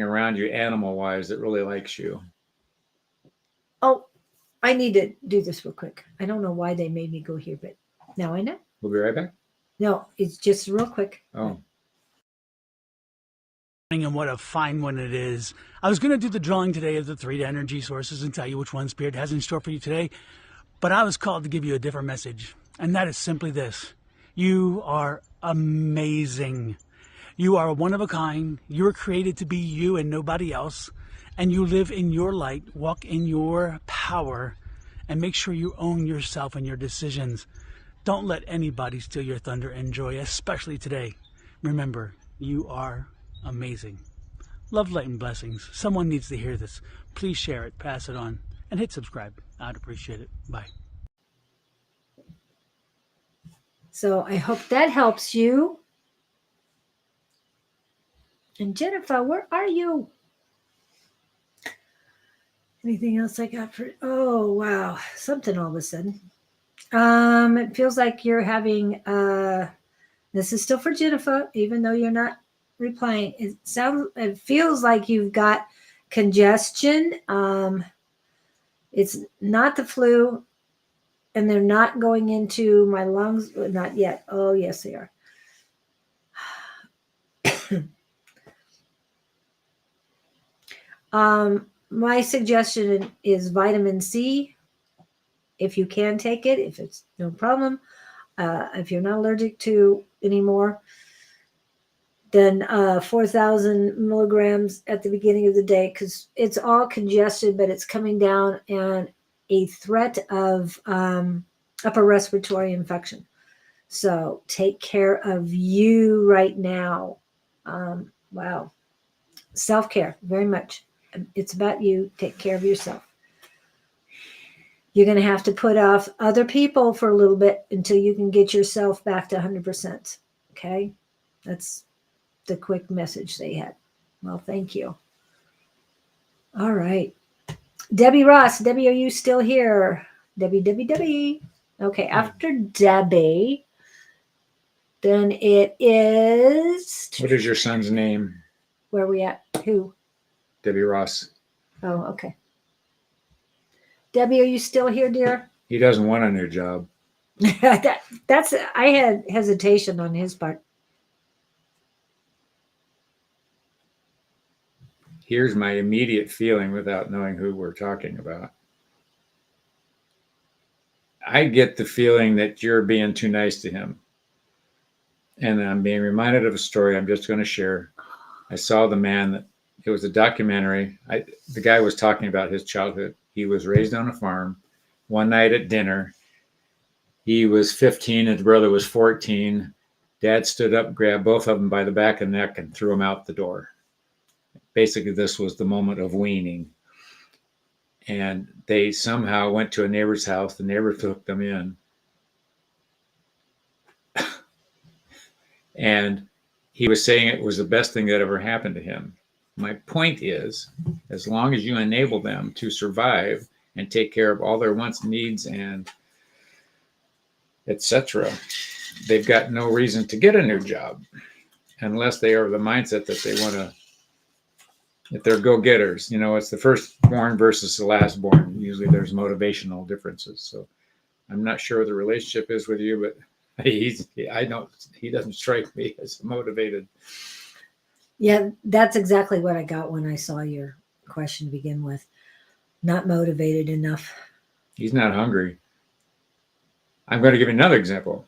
around you animal-wise that really likes you. Oh, I need to do this real quick. I don't know why they made me go here, but now I know. We'll be right back. No, it's just real quick. Oh. And what a fine one it is. I was going to do the drawing today of the 3 energy sources and tell you which one Spirit has in store for you today, but I was called to give you a different message, and that is simply this. You are amazing. You are one of a kind. You were created to be you and nobody else, and you live in your light, walk in your power, and make sure you own yourself and your decisions. Don't let anybody steal your thunder and joy, especially today. Remember, you are amazing. Love, light, and blessings. Someone needs to hear this. Please share it, pass it on, and hit subscribe. I'd appreciate it. Bye. So I hope that helps you. And Jennifer, where are you? Anything else I got for? Oh wow, something all of a sudden. It feels like you're having. This is still for Jennifer, even though you're not replying. It feels like you've got congestion. It's not the flu, and they're not going into my lungs. Not yet. Oh yes, they are. My suggestion is vitamin C, if you can take it, if it's no problem. If you're not allergic to anymore, then 4,000 milligrams at the beginning of the day, because it's all congested, but it's coming down and a threat of upper respiratory infection. So take care of you right now. Wow. Self-care, very much. It's about you. Take care of yourself. You're going to have to put off other people for a little bit until you can get yourself back to 100%. Okay? That's the quick message they had. Well, thank you. All right. Debbie Ross. Debbie, are you still here? Debbie. Okay, after Debbie, then it is... What is your son's name? Where are we at? Who? Debbie Ross. Oh, okay. Debbie, are you still here, dear? He doesn't want a new job. That's I had hesitation on his part. Here's my immediate feeling without knowing who we're talking about. I get the feeling that you're being too nice to him. And I'm being reminded of a story I'm just going to share. I saw the man that it was a documentary. The guy was talking about his childhood. He was raised on a farm. One night at dinner, he was 15, his brother was 14. Dad stood up, grabbed both of them by the back of the neck, and threw them out the door. Basically, this was the moment of weaning. And they somehow went to a neighbor's house. The neighbor took them in. And he was saying it was the best thing that ever happened to him. My point is, as long as you enable them to survive and take care of all their wants, needs, and etc., they've got no reason to get a new job unless they are of the mindset that they want to, that they're go-getters. You know, it's the firstborn versus the lastborn. Usually there's motivational differences. So I'm not sure what the relationship is with you, but he doesn't strike me as motivated. Yeah, that's exactly what I got when I saw your question to begin with. Not motivated enough. He's not hungry. I'm going to give you another example.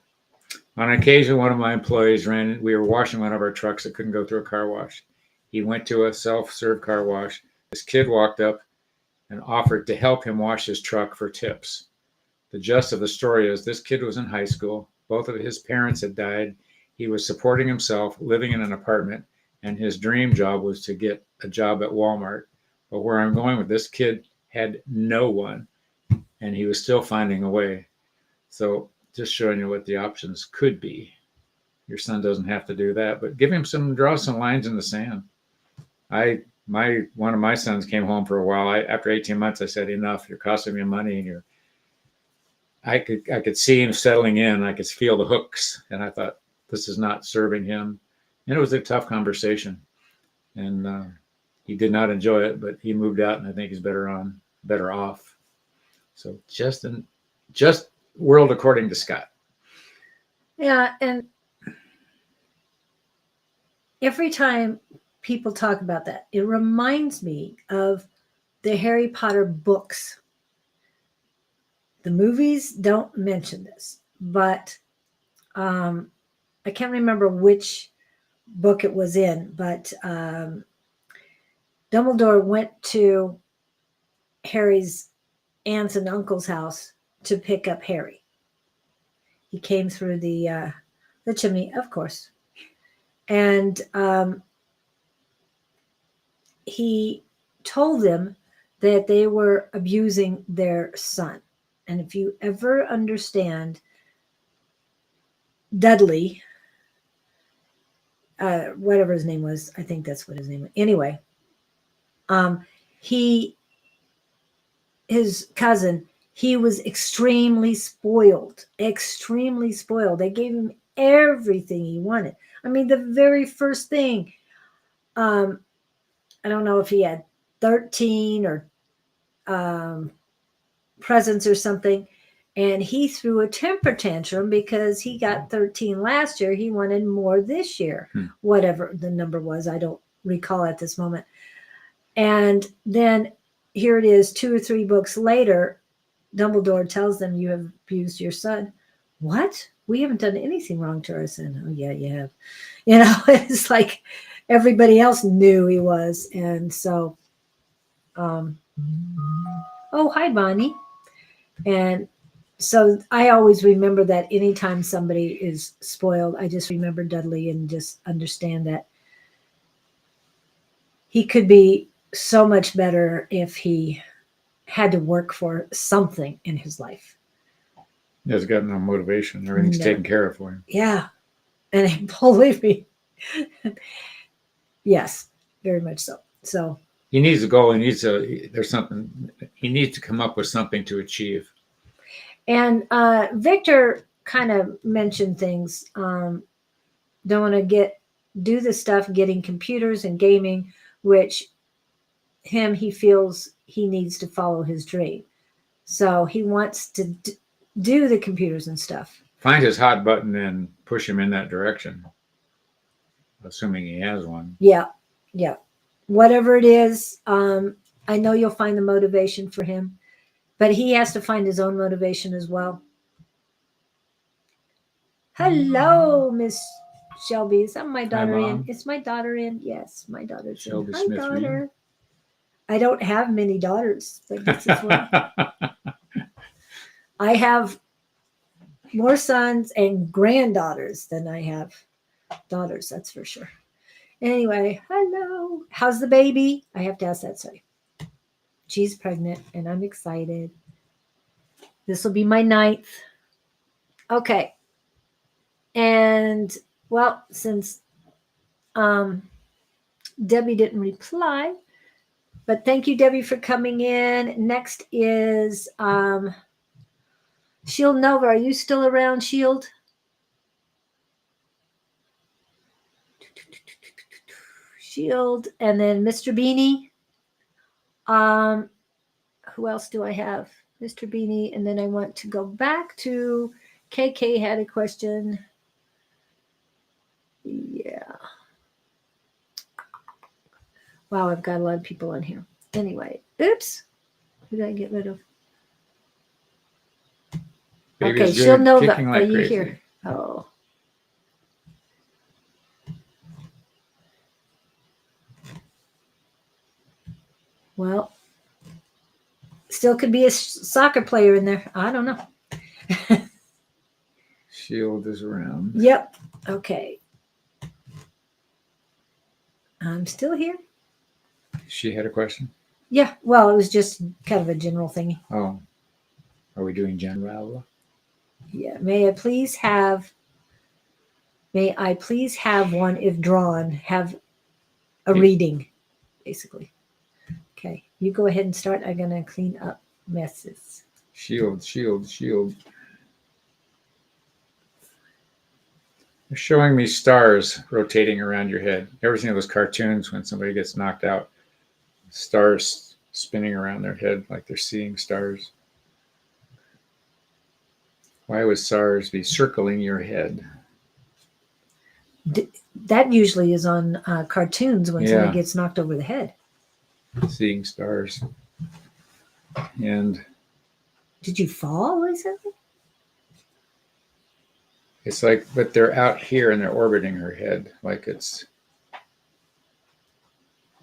On occasion, one of my employees we were washing one of our trucks that couldn't go through a car wash. He went to a self-serve car wash. This kid walked up and offered to help him wash his truck for tips. The gist of the story is this kid was in high school. Both of his parents had died. He was supporting himself, living in an apartment, and his dream job was to get a job at Walmart. But where I'm going with this kid had no one, and he was still finding a way. So just showing you what the options could be. Your son doesn't have to do that, but draw some lines in the sand. One of my sons came home for a while. After 18 months, I said, enough, you're costing me money. And I could see him settling in. I could feel the hooks. And I thought, this is not serving him. And it was a tough conversation. And he did not enjoy it, but he moved out, and I think he's better off. So just world according to Scott. Yeah, and every time people talk about that, it reminds me of the Harry Potter books. The movies don't mention this, but I can't remember which book it was in, but Dumbledore went to Harry's aunts and uncle's house to pick up Harry. He came through the chimney, of course, and he told them that they were abusing their son. And if you ever understand Dudley, whatever his name was, I think that's what his name was. Anyway, he, his cousin, he was extremely spoiled, extremely spoiled. They gave him everything he wanted. I mean, the very first thing, I don't know if he had 13 or presents or something, and he threw a temper tantrum because he got 13 last year. He wanted more this year, whatever the number was. I don't recall at this moment. And then here it is, 2 or 3 books later, Dumbledore tells them, you have abused your son. What? We haven't done anything wrong to our son. Oh, yeah, you have. You know, it's like everybody else knew he was. And so, oh, hi, Bonnie. And so I always remember that anytime somebody is spoiled, I just remember Dudley and just understand that he could be so much better if he had to work for something in his life. He has got no motivation. Everything's taken care of for him. Yeah. And believe me, yes, very much so. So he needs a goal. He needs he needs to come up with something to achieve. And Victor kind of mentioned things. Don't want to do the stuff getting computers and gaming, which he feels he needs to follow his dream. So he wants to do the computers and stuff. Find his hot button and push him in that direction, assuming he has one. Yeah. Whatever it is, I know you'll find the motivation for him, but he has to find his own motivation as well. Hello, Miss Shelby. Is that my daughter in? Is my daughter in? Yes, my daughter's Shelby in. Hi, Smith daughter. Reed. I don't have many daughters, but this is one. I have more sons and granddaughters than I have daughters, that's for sure. Anyway, hello. How's the baby? I have to ask that. Sorry. She's pregnant and I'm excited. This will be my 9th. Okay. And well, since Debbie didn't reply, but thank you, Debbie, for coming in. Next is Shield Nova. Are you still around, Shield? Shield, and then Mr. Beanie. Who else do I have? Mr. Beanie, and then I want to go back to KK had a question. Yeah. Wow, I've got a lot of people on here. Anyway, oops. Who did I get rid of? Baby's okay, Shield Nova, like are you crazy. here? Oh. Well, still could be a soccer player in there. I don't know. Shield is around. Yep. Okay. I'm still here. She had a question? Yeah. Well, it was just kind of a general thingy. Oh. Are we doing general? Yeah. May I please have one, if drawn, have a reading, basically. Okay. You go ahead and start. I'm going to clean up messes. Shield. They're showing me stars rotating around your head. You ever seen those cartoons when somebody gets knocked out? Stars spinning around their head like they're seeing stars. Why would stars be circling your head? That usually is on cartoons when somebody gets knocked over the head. Seeing stars. And did you fall or something? It's like, but they're out here and they're orbiting her head. Like it's,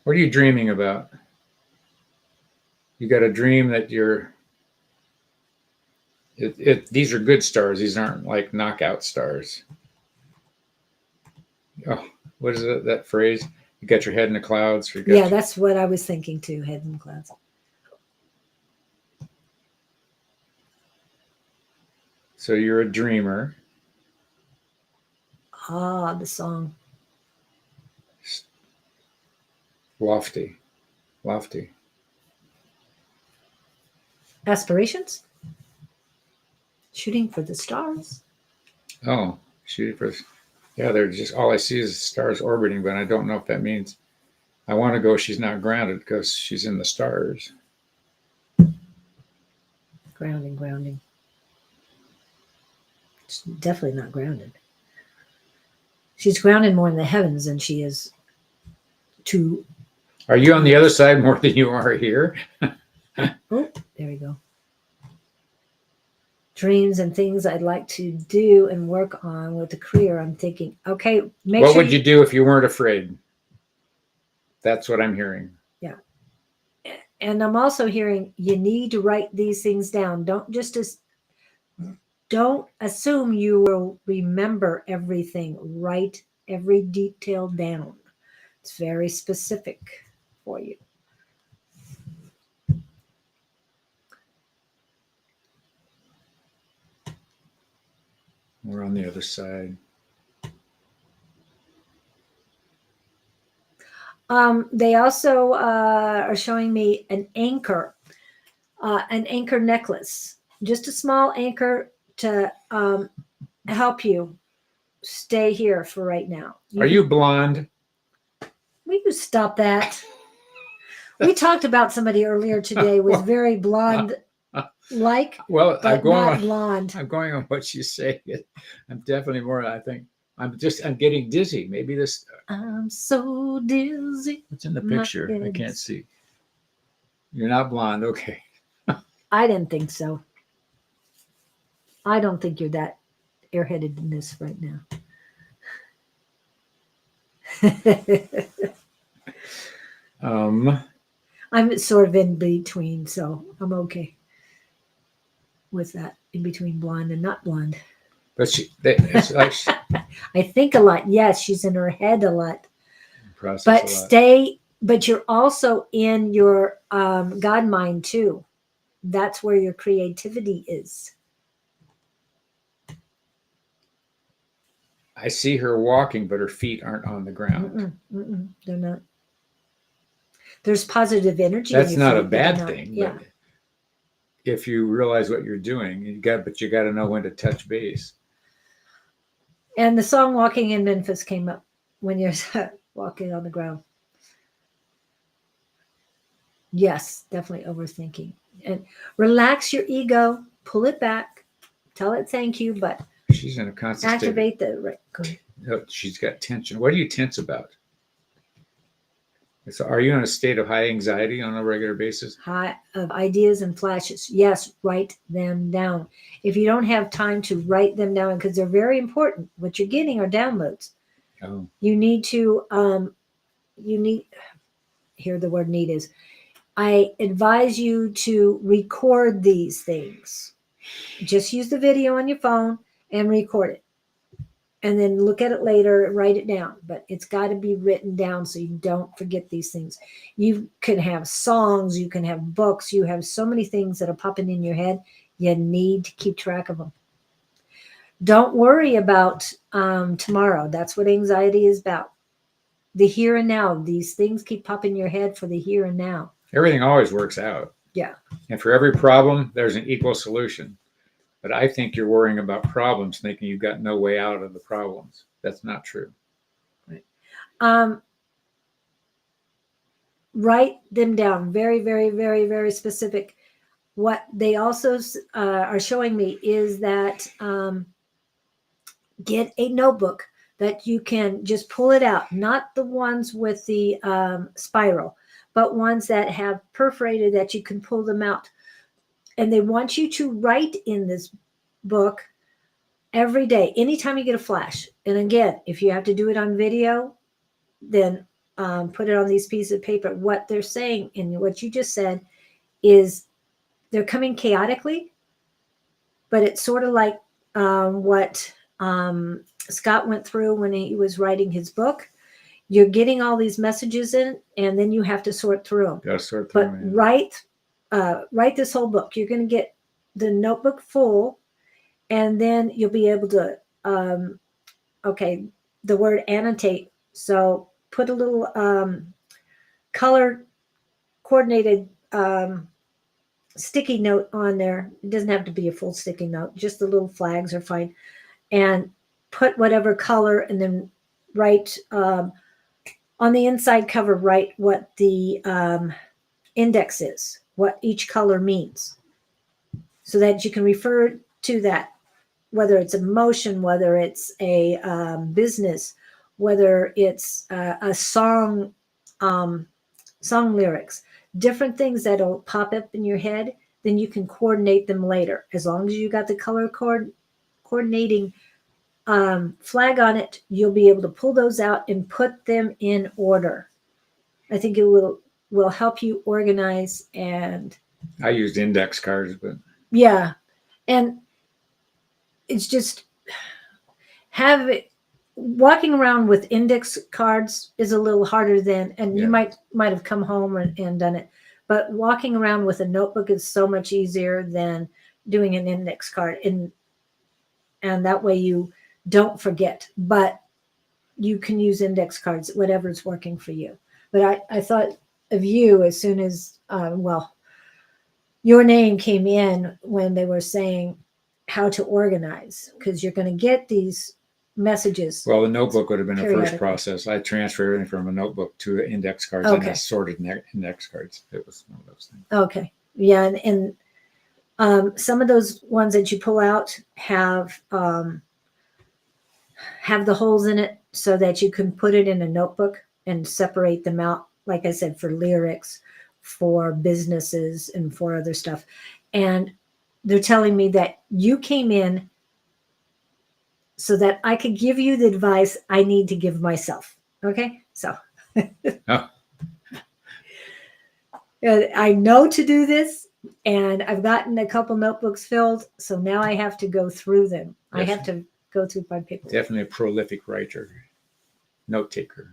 what are you dreaming about? You got a dream that these are good stars. These aren't like knockout stars. Oh, what is it, that phrase? You got your head in the clouds. That's what I was thinking too, head in the clouds. So you're a dreamer. The song. Lofty. Lofty. Aspirations? Shooting for the stars. Oh, shooting for. Yeah, they're just, all I see is stars orbiting, but I don't know if that means I want to go, she's not grounded because she's in the stars. Grounding. She's definitely not grounded. She's grounded more in the heavens than she is to. Are you on the other side more than you are here? Oh, there we go. Dreams and things I'd like to do and work on with the career. I'm thinking, okay, What would you do if you weren't afraid? That's what I'm hearing. Yeah. And I'm also hearing you need to write these things down. Don't assume you will remember everything. Write every detail down. It's very specific for you. We're on the other side. They also are showing me an anchor necklace, just a small anchor to help you stay here for right now. Are you blonde? Will you stop that? We talked about somebody earlier today was very blonde like, well, but not blonde. I'm going on what you say. I'm definitely more, I think, I'm getting dizzy. Maybe this. I'm so dizzy. What's in the picture? I can't see. You're not blonde. Okay. I didn't think so. I don't think you're that airheaded in this right now. I'm sort of in between, so I'm okay with that, in between blonde and not blonde. But it's like I think a lot. Yes, she's in her head a lot. But but you're also in your God mind too. That's where your creativity is. I see her walking, but her feet aren't on the ground. They're not. There's positive energy. That's not a bad thing. Yeah. But if you realize what you're doing, you got to know when to touch base. And the song "Walking in Memphis" came up when you're walking on the ground. Yes, definitely overthinking. And relax your ego, pull it back, tell it thank you, but she's in a constant activate the right. No, she's got tension. What are you tense about? So are you in a state of high anxiety on a regular basis? High of ideas and flashes. Yes, write them down. If you don't have time to write them down, because they're very important, what you're getting are downloads. Oh. You need to, here the word need is, I advise you to record these things. Just use the video on your phone and record it. And then look at it later, write it down. But it's got to be written down so you don't forget these things. You can have songs, you can have books, you have so many things that are popping in your head. You need to keep track of them. Don't worry about tomorrow. That's what anxiety is about. The here and now. These things keep popping in your head for the here and now. Everything always works out. Yeah. And for every problem, there's an equal solution. But I think you're worrying about problems, thinking you've got no way out of the problems. That's not true. Right. Write them down. Very, very, very, very specific. What they also are showing me is that get a notebook that you can just pull it out. Not the ones with the spiral, but ones that have perforated that you can pull them out. And they want you to write in this book every day, anytime you get a flash. And again, if you have to do it on video, then put it on these pieces of paper. What they're saying and what you just said is they're coming chaotically, but it's sort of like what Scott went through when he was writing his book. You're getting all these messages in, and then you have to sort through them. Got to sort through them. But write this whole book. You're going to get the notebook full, and then you'll be able to, okay, the word annotate. So put a little color coordinated sticky note on there. It doesn't have to be a full sticky note. Just the little flags are fine. And put whatever color, and then write on the inside cover, write what the index is, what each color means, so that you can refer to that, whether it's emotion, whether it's a business, whether it's a song, song lyrics, different things that'll pop up in your head. Then you can coordinate them later. As long as you got the color coordinating flag on it, you'll be able to pull those out and put them in order. I think it will help you organize. And I used index cards, but yeah, and it's just have it. Walking around with index cards is a little harder than, and you might have come home and done it, but walking around with a notebook is so much easier than doing an index card, and that way you don't forget. But you can use index cards, whatever's working for you. But I thought of you as soon as your name came in when they were saying how to organize, because you're going to get these messages. Well, the notebook would have been the first process. I transferred everything from a notebook to index cards, and I sorted index cards. It was one of those things. Okay. Yeah. And some of those ones that you pull out have the holes in it so that you can put it in a notebook and separate them out. Like I said, for lyrics, for businesses, and for other stuff. And they're telling me that you came in so that I could give you the advice I need to give myself. Okay? So I know to do this, and I've gotten a couple notebooks filled, so now I have to go through them. Yes. I have to go through my paper. Definitely a prolific writer, note taker.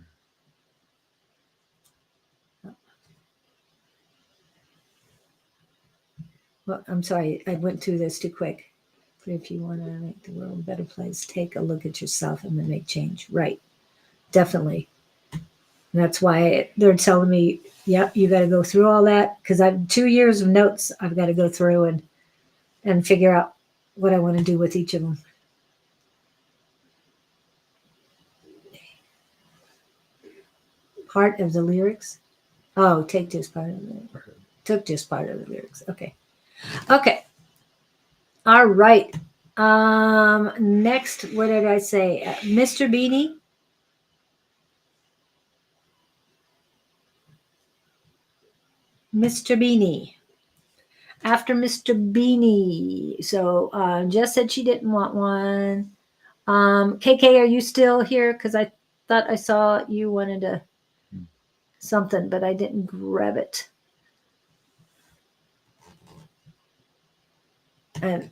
Well, I'm sorry, I went through this too quick. But if you want to make the world a better place, take a look at yourself and then make change. Right. Definitely. And that's why they're telling me, yep, you got to go through all that, because I've 2 years of notes I've got to go through and figure out what I want to do with each of them. Part of the lyrics? Oh, take just part of the lyrics. Took just part of the lyrics. Okay. Okay. All right. Next, what did I say? Mr. Beanie. Mr. Beanie. After Mr. Beanie. So Jess said she didn't want one. KK, are you still here? Because I thought I saw you wanted something, but I didn't grab it. And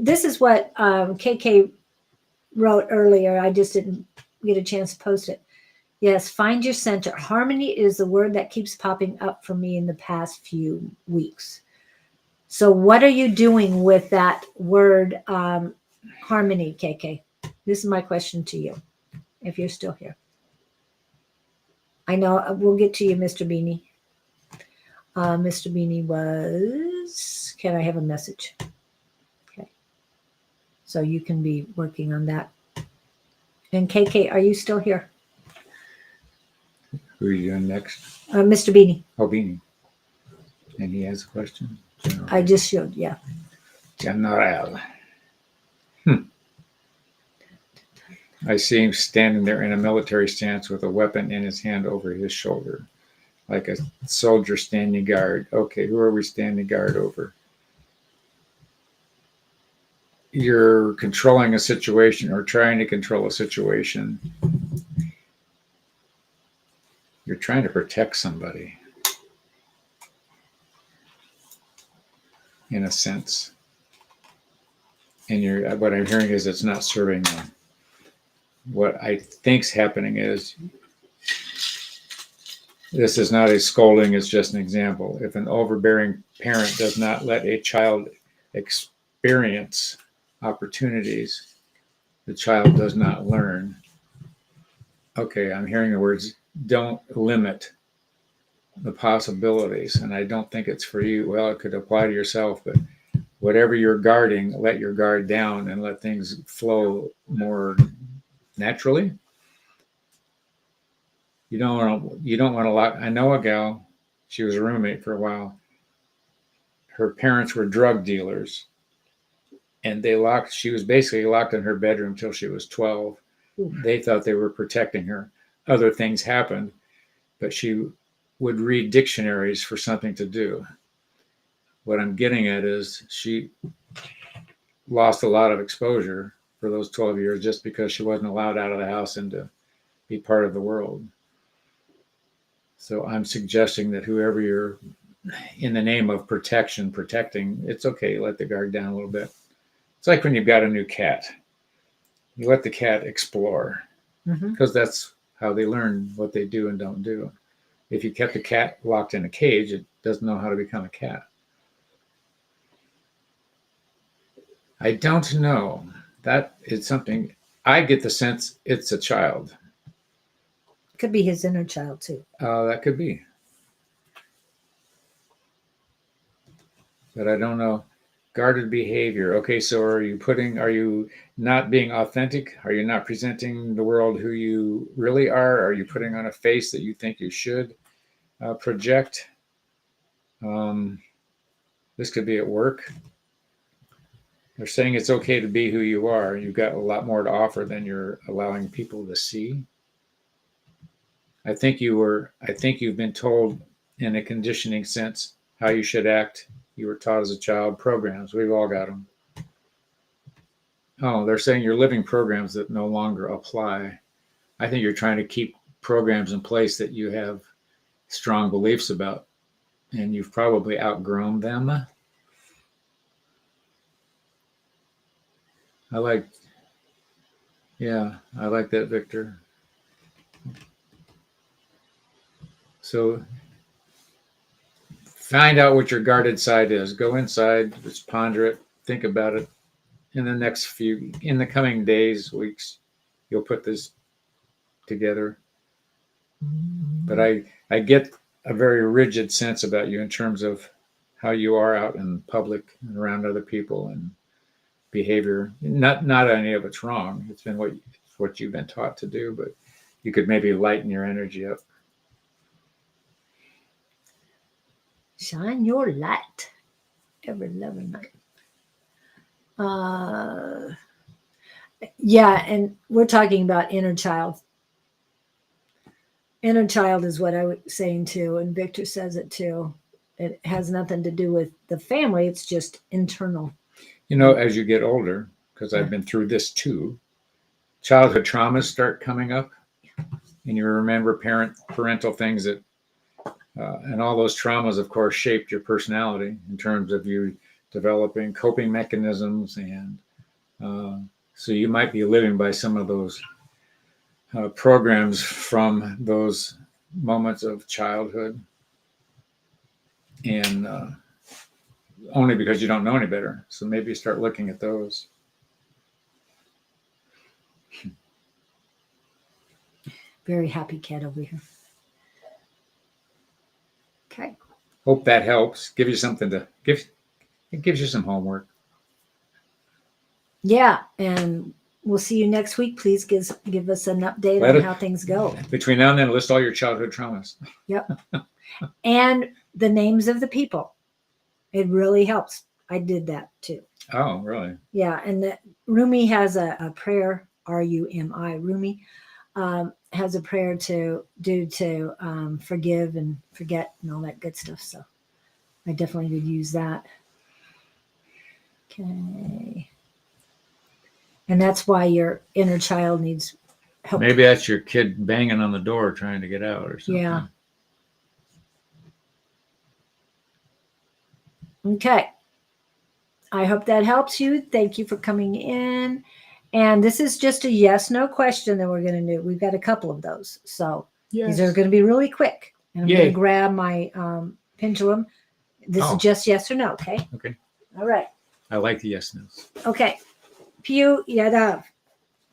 this is what KK wrote earlier. I just didn't get a chance to post it. Yes, find your center. Harmony is the word that keeps popping up for me in the past few weeks. So what are you doing with that word harmony, KK? This is my question to you, if you're still here. I know we'll get to you, Mr. Beanie. Mr. Beanie was, can I have a message? Okay. So you can be working on that. And KK, are you still here? Who are you doing next? Mr. Beanie. Oh, Beanie. And he has a question? General. I just showed, yeah. General. I see him standing there in a military stance with a weapon in his hand over his shoulder, like a soldier standing guard. Okay, who are we standing guard over? You're controlling a situation or trying to control a situation. You're trying to protect somebody, in a sense. And what I'm hearing is it's not serving them. What I think's happening is, this is not a scolding, it's just an example. If an overbearing parent does not let a child experience opportunities, the child does not learn. okay, I'm hearing the words, don't limit the possibilities. And I don't think it's for you. Well, it could apply to yourself, but whatever you're guarding, let your guard down and let things flow more naturally. You don't want to lock. I know a gal, she was a roommate for a while. Her parents were drug dealers, and she was basically locked in her bedroom till she was 12. They thought they were protecting her. Other things happened, but she would read dictionaries for something to do. What I'm getting at is she lost a lot of exposure for those 12 years just because she wasn't allowed out of the house and to be part of the world. So I'm suggesting that whoever you're in the name of protecting, it's okay. Let the guard down a little bit. It's like when you've got a new cat. You let the cat explore because that's how they learn what they do and don't do. If you kept a cat locked in a cage, it doesn't know how to become a cat. I don't know. That is something, I get the sense it's a child. Could be his inner child too. That could be. But I don't know. Guarded behavior. Okay, so are you not being authentic? Are you not presenting the world who you really are? Are you putting on a face that you think you should project? This could be at work. They're saying it's okay to be who you are. You've got a lot more to offer than you're allowing people to see. I think you've been told in a conditioning sense how you should act. You were taught as a child programs. We've all got them. Oh, they're saying you're living programs that no longer apply. I think you're trying to keep programs in place that you have strong beliefs about, and you've probably outgrown them. I like that, Victor. So find out what your guarded side is. Go inside, just ponder it, think about it. In the coming days, weeks, you'll put this together. But I get a very rigid sense about you in terms of how you are out in public and around other people and behavior. Not any of it's wrong. It's been what you've been taught to do, but you could maybe lighten your energy up. Shine your light every loving night. Yeah, and we're talking about inner child. Inner child is what I was saying too, and Victor says it too. It has nothing to do with the family. It's just internal. You know, as you get older, because I've been through this too, childhood traumas start coming up, and you remember parental things that, and all those traumas, of course, shaped your personality in terms of you developing coping mechanisms, and so you might be living by some of those programs from those moments of childhood, and only because you don't know any better. So maybe start looking at those. Very happy cat over here. Okay. Hope that helps. Give you something to give. It gives you some homework. Yeah, and we'll see you next week. Please give us an update on how things go. Between now and then, list all your childhood traumas. Yep. And the names of the people. It really helps. I did that too. Oh, really? Yeah, and Rumi has a prayer, R-U-M-I, Rumi, has a prayer to do to forgive and forget and all that good stuff. So I definitely would use that. Okay. And that's why your inner child needs help. Maybe that's your kid banging on the door trying to get out or something. Yeah. Okay. I hope that helps you. Thank you for coming in. And this is just a yes/no question that we're going to do. We've got a couple of those. So these are going to be really quick. And I'm going to grab my pendulum. This is just yes or no, okay? Okay. All right. I like the yes/nos. Okay. Piyu Yadav,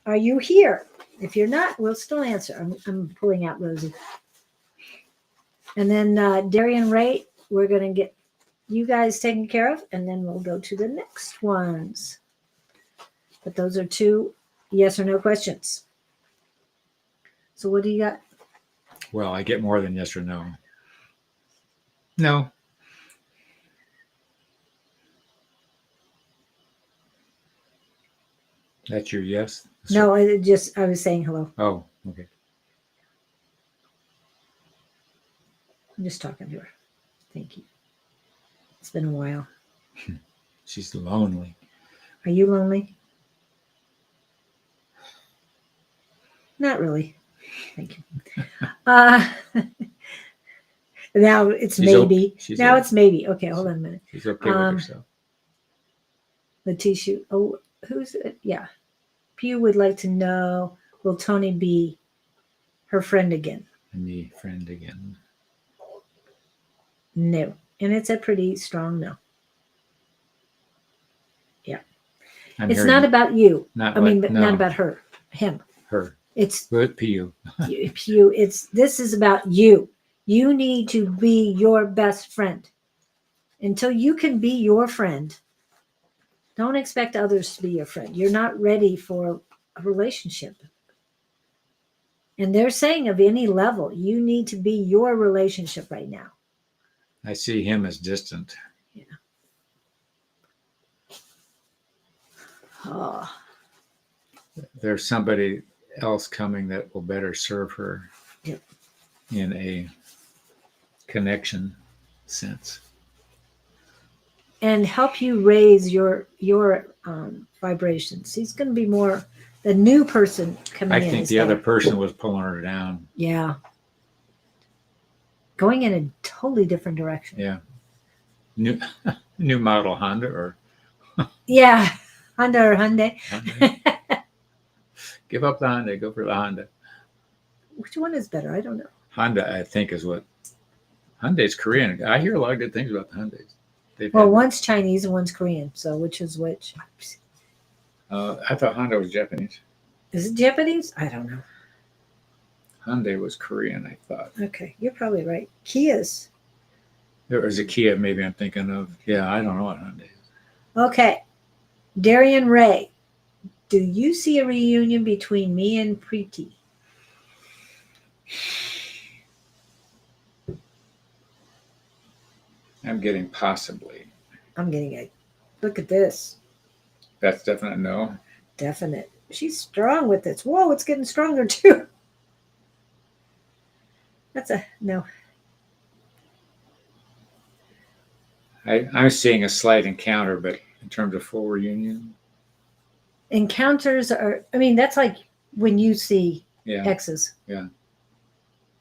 are you here? If you're not, we'll still answer. I'm pulling out Rosie. And then Darian Ray, we're going to get you guys taken care of, and then we'll go to the next ones. But those are 2 yes or no questions. So what do you got? Well, I get more than yes or no. No. That's your yes? No, I was saying hello. Oh, okay. I'm just talking to her. Thank you. It's been a while. She's lonely. Are you lonely? Not really. Thank you. Now it's maybe. It's maybe. Okay, hold on a minute. She's okay with herself. Letitia. Oh, who's it? Yeah. Pew would like to know, will Tony be her friend again? Me friend again. No. And it's a pretty strong no. Yeah. It's not about you. Not about her. Him. Her. It's Pew. Pew. This is about you. You need to be your best friend. Until you can be your friend, don't expect others to be your friend. You're not ready for a relationship. And they're saying of any level, you need to be your relationship right now. I see him as distant. Yeah. Oh. There's somebody else coming that will better serve her. Yep. In a connection sense. And help you raise your vibrations. He's going to be more the new person coming in. I think the other person was pulling her down. Yeah. Going in a totally different direction. Yeah. New model Honda or? Yeah. Honda or Hyundai. Give up the Honda. Go for the Honda. Which one is better? I don't know. Honda, I think, is what. Hyundai's Korean. I hear a lot of good things about the Hyundais. One's Chinese and one's Korean. So which is which? I thought Honda was Japanese. Is it Japanese? I don't know. Hyundai was Korean, I thought. Okay, you're probably right. Kia's. There was a Kia maybe I'm thinking of. Yeah, I don't know what Hyundai is. Okay. Darian Ray, do you see a reunion between me and Preeti? I'm getting possibly. I'm getting a look at this. That's definite no. Definite. She's strong with this. Whoa, it's getting stronger too. That's a no. I'm seeing a slight encounter, but in terms of full reunion. Encounters are, that's like when you see exes. Yeah.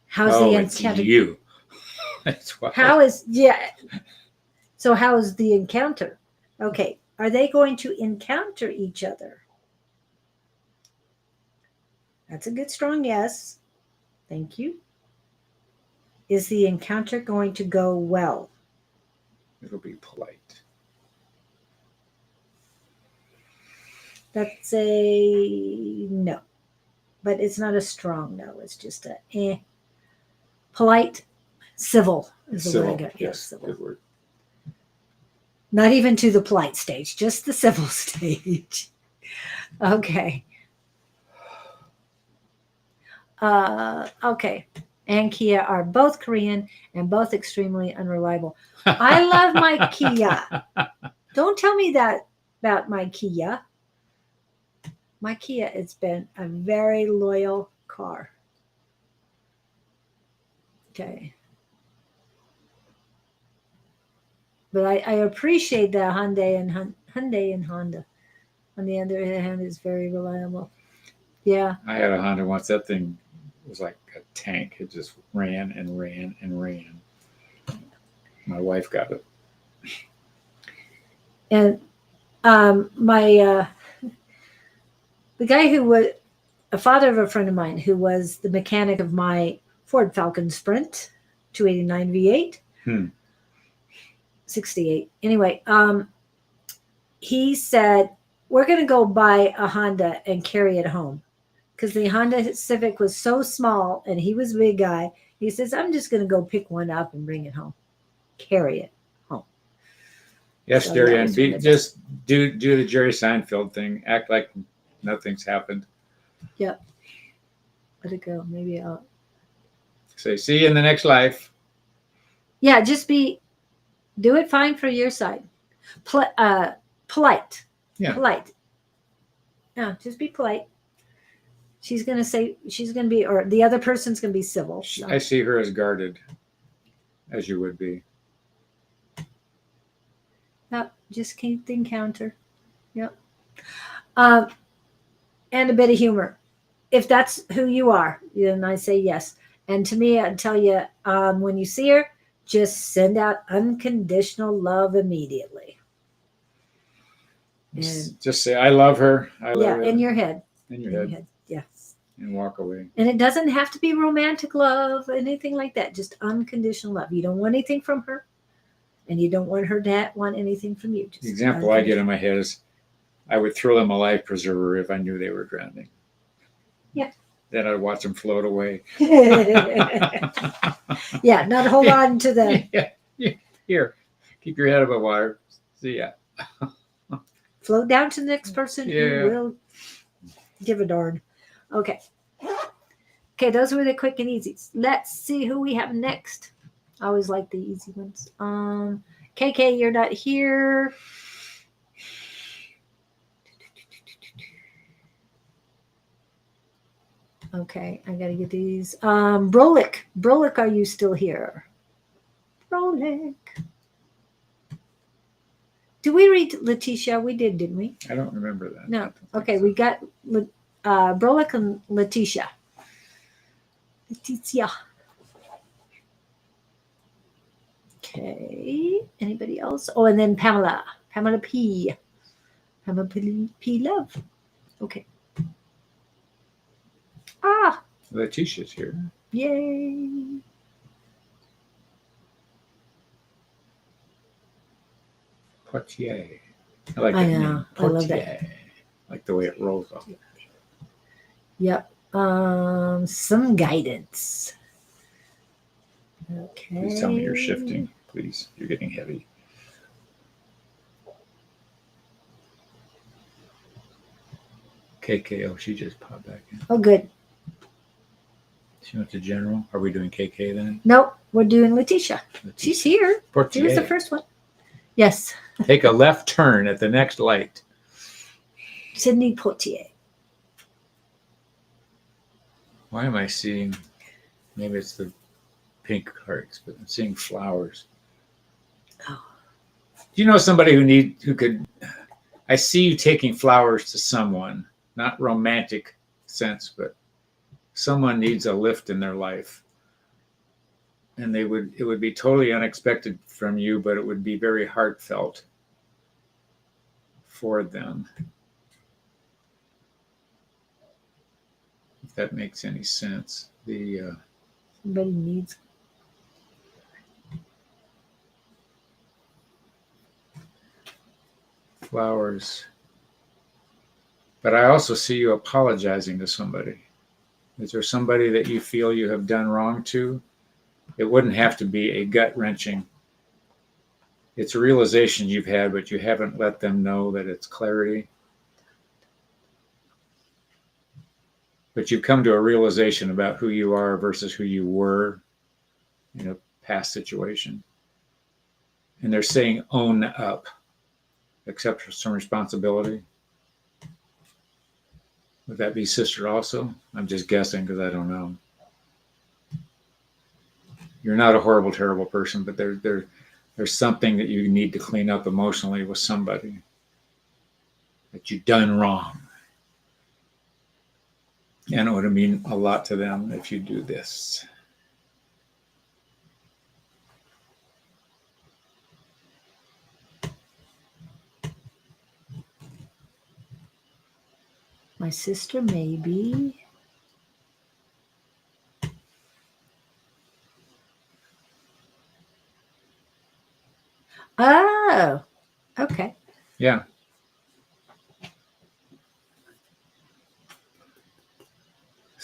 How's the encounter? It's you. That's why. So how is the encounter? Okay. Are they going to encounter each other? That's a good strong yes. Thank you. Is the encounter going to go well? It'll be polite. That's a no. But it's not a strong no. It's just a polite, civil is the word I got. Yes, civil. good word. Not even to the polite stage, just the civil stage. Okay. Okay. And Kia are both Korean and both extremely unreliable. I love my Kia. Don't tell me that about my Kia. My Kia, it's been a very loyal car. Okay. But I appreciate that Hyundai and Honda. On the other hand, is very reliable. Yeah. I had a Honda once. That thing was like a tank. It just ran and ran and ran. My wife got it. And the guy who was a father of a friend of mine who was the mechanic of my Ford Falcon Sprint 289 V8. 68. Anyway, he said, we're going to go buy a Honda and carry it home. because the Honda Civic was so small and he was a big guy. He says, I'm just going to go pick one up and bring it home, carry it home. Yes, So Jerry, that and was be, really just do the Jerry Seinfeld thing. Act like nothing's happened. Yep. Let it go. Maybe I'll. Say, see you in the next life. Yeah, just do it fine for your side. Polite. Yeah. Polite. Yeah, just be polite. She's going to be, or the other person's going to be civil. So. I see her as guarded, as you would be. Yep, just keep the encounter. Yep. And a bit of humor. If that's who you are, then I say yes. And to me, I'd tell you, when you see her, just send out unconditional love immediately. And just say, I love her. I love her. in your head. In your head. Yeah. And walk away. And it doesn't have to be romantic love, anything like that. Just unconditional love. You don't want anything from her, and you don't want her to want anything from you. Just the example I get in my head is, I would throw them a life preserver if I knew they were drowning. Yeah. Then I'd watch them float away. Yeah, not hold on to the. Yeah. Here, keep your head above water. See ya. Float down to the next person Yeah. who will give a darn. Okay. Okay, those were the quick and easies. Let's see who we have next. I always like the easy ones. KK, you're not here. Okay, I gotta get these. Brolick, are you still here? Brolick. Did we read Letitia? We did, didn't we? I don't remember that. No. Okay, we got Brolick and Letitia. Okay. Anybody else? Oh, and then Pamela. Pamela P. Pamela P. Love. Okay. Ah. Letitia's here. Yay. Portier. I like I that know. name. I love Portier. I like the way it rolls off. Yep. Some guidance. Okay. Please tell me you're shifting. Please. You're getting heavy. KKO, she just popped back in. Oh, good. She went to general. Are we doing KK then? Nope, we're doing Letitia. She's here. Portier. She was the first one. Yes. Take a left turn at the next light. Sydney Portier. Why am I seeing, maybe it's the pink hearts, but I'm seeing flowers. Oh. Do you know somebody who could, I see you taking flowers to someone, not romantic sense, but someone needs a lift in their life. And it would be totally unexpected from you, but it would be very heartfelt for them. If that makes any sense. Somebody needs. Flowers. But I also see you apologizing to somebody. Is there somebody that you feel you have done wrong to? It wouldn't have to be a gut-wrenching. It's a realization you've had, but you haven't let them know that it's clarity. But you've come to a realization about who you are versus who you were in a past situation. And they're saying, own up, accept some responsibility. Would that be sister also? I'm just guessing because I don't know. You're not a horrible, terrible person, but there's something that you need to clean up emotionally with somebody that you've done wrong. And it would mean a lot to them if you do this. My sister, maybe. Oh, okay. Yeah.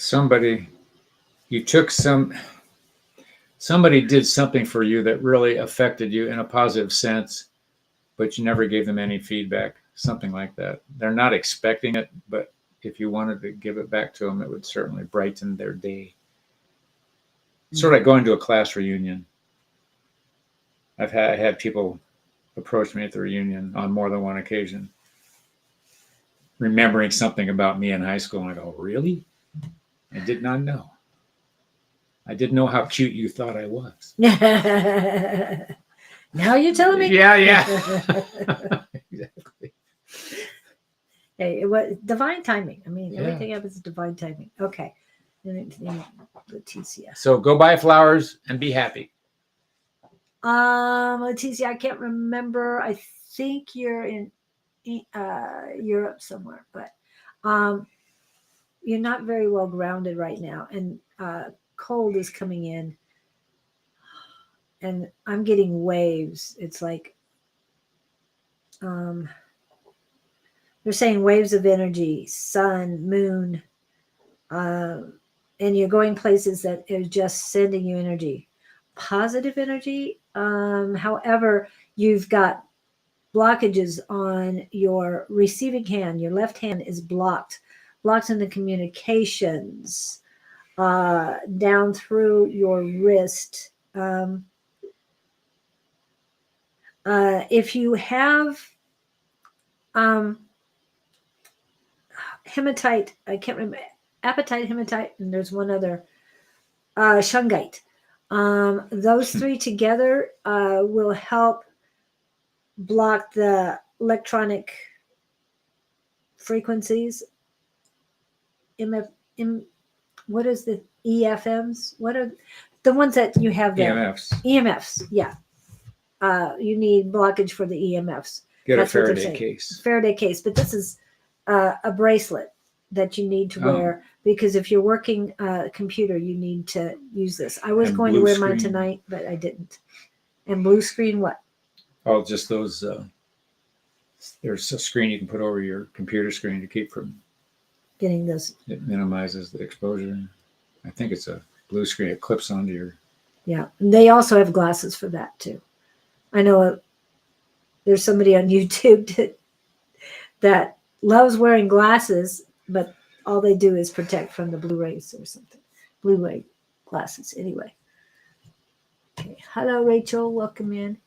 somebody did something for you that really affected you in a positive sense, but you never gave them any feedback, something like that. They're not expecting it, but if you wanted to give it back to them, it would certainly brighten their day. Sort of like going to a class reunion. I had people approach me at the reunion on more than one occasion, remembering something about me in high school. And I go, really? I did not know. I didn't know how cute you thought I was. Now you're telling me? Yeah. Exactly. Hey, it was divine timing. I mean, Yeah. everything happens in divine timing. Okay. Leticia. So go buy flowers and be happy. Leticia, I can't remember. I think you're in Europe somewhere, but you're not very well grounded right now, and cold is coming in, and I'm getting waves. It's like they're saying waves of energy, sun, moon, and you're going places that are just sending you energy, positive energy. However, you've got blockages on your receiving hand. Your left hand is blocked in the communications, down through your wrist. If you have hematite, I can't remember, apatite, hematite, and there's one other, shungite. Those three together will help block the electronic frequencies. What is the EFMs? What are the ones that you have there? EMFs, yeah. You need blockage for the EMFs. Get That's a Faraday case. Faraday case, but this is a bracelet that you need to wear, because if you're working a computer, you need to use this. I was going to wear mine tonight, but I didn't. And blue screen, what? Oh, just those. There's a screen you can put over your computer screen to keep from Getting this. It minimizes the exposure. I think it's a blue screen. It clips onto your. Yeah, they also have glasses for that too. I know there's somebody on YouTube that loves wearing glasses, but all they do is protect from the blue rays or something. Blue ray glasses, anyway. Okay. Hello, Rachel. Welcome in.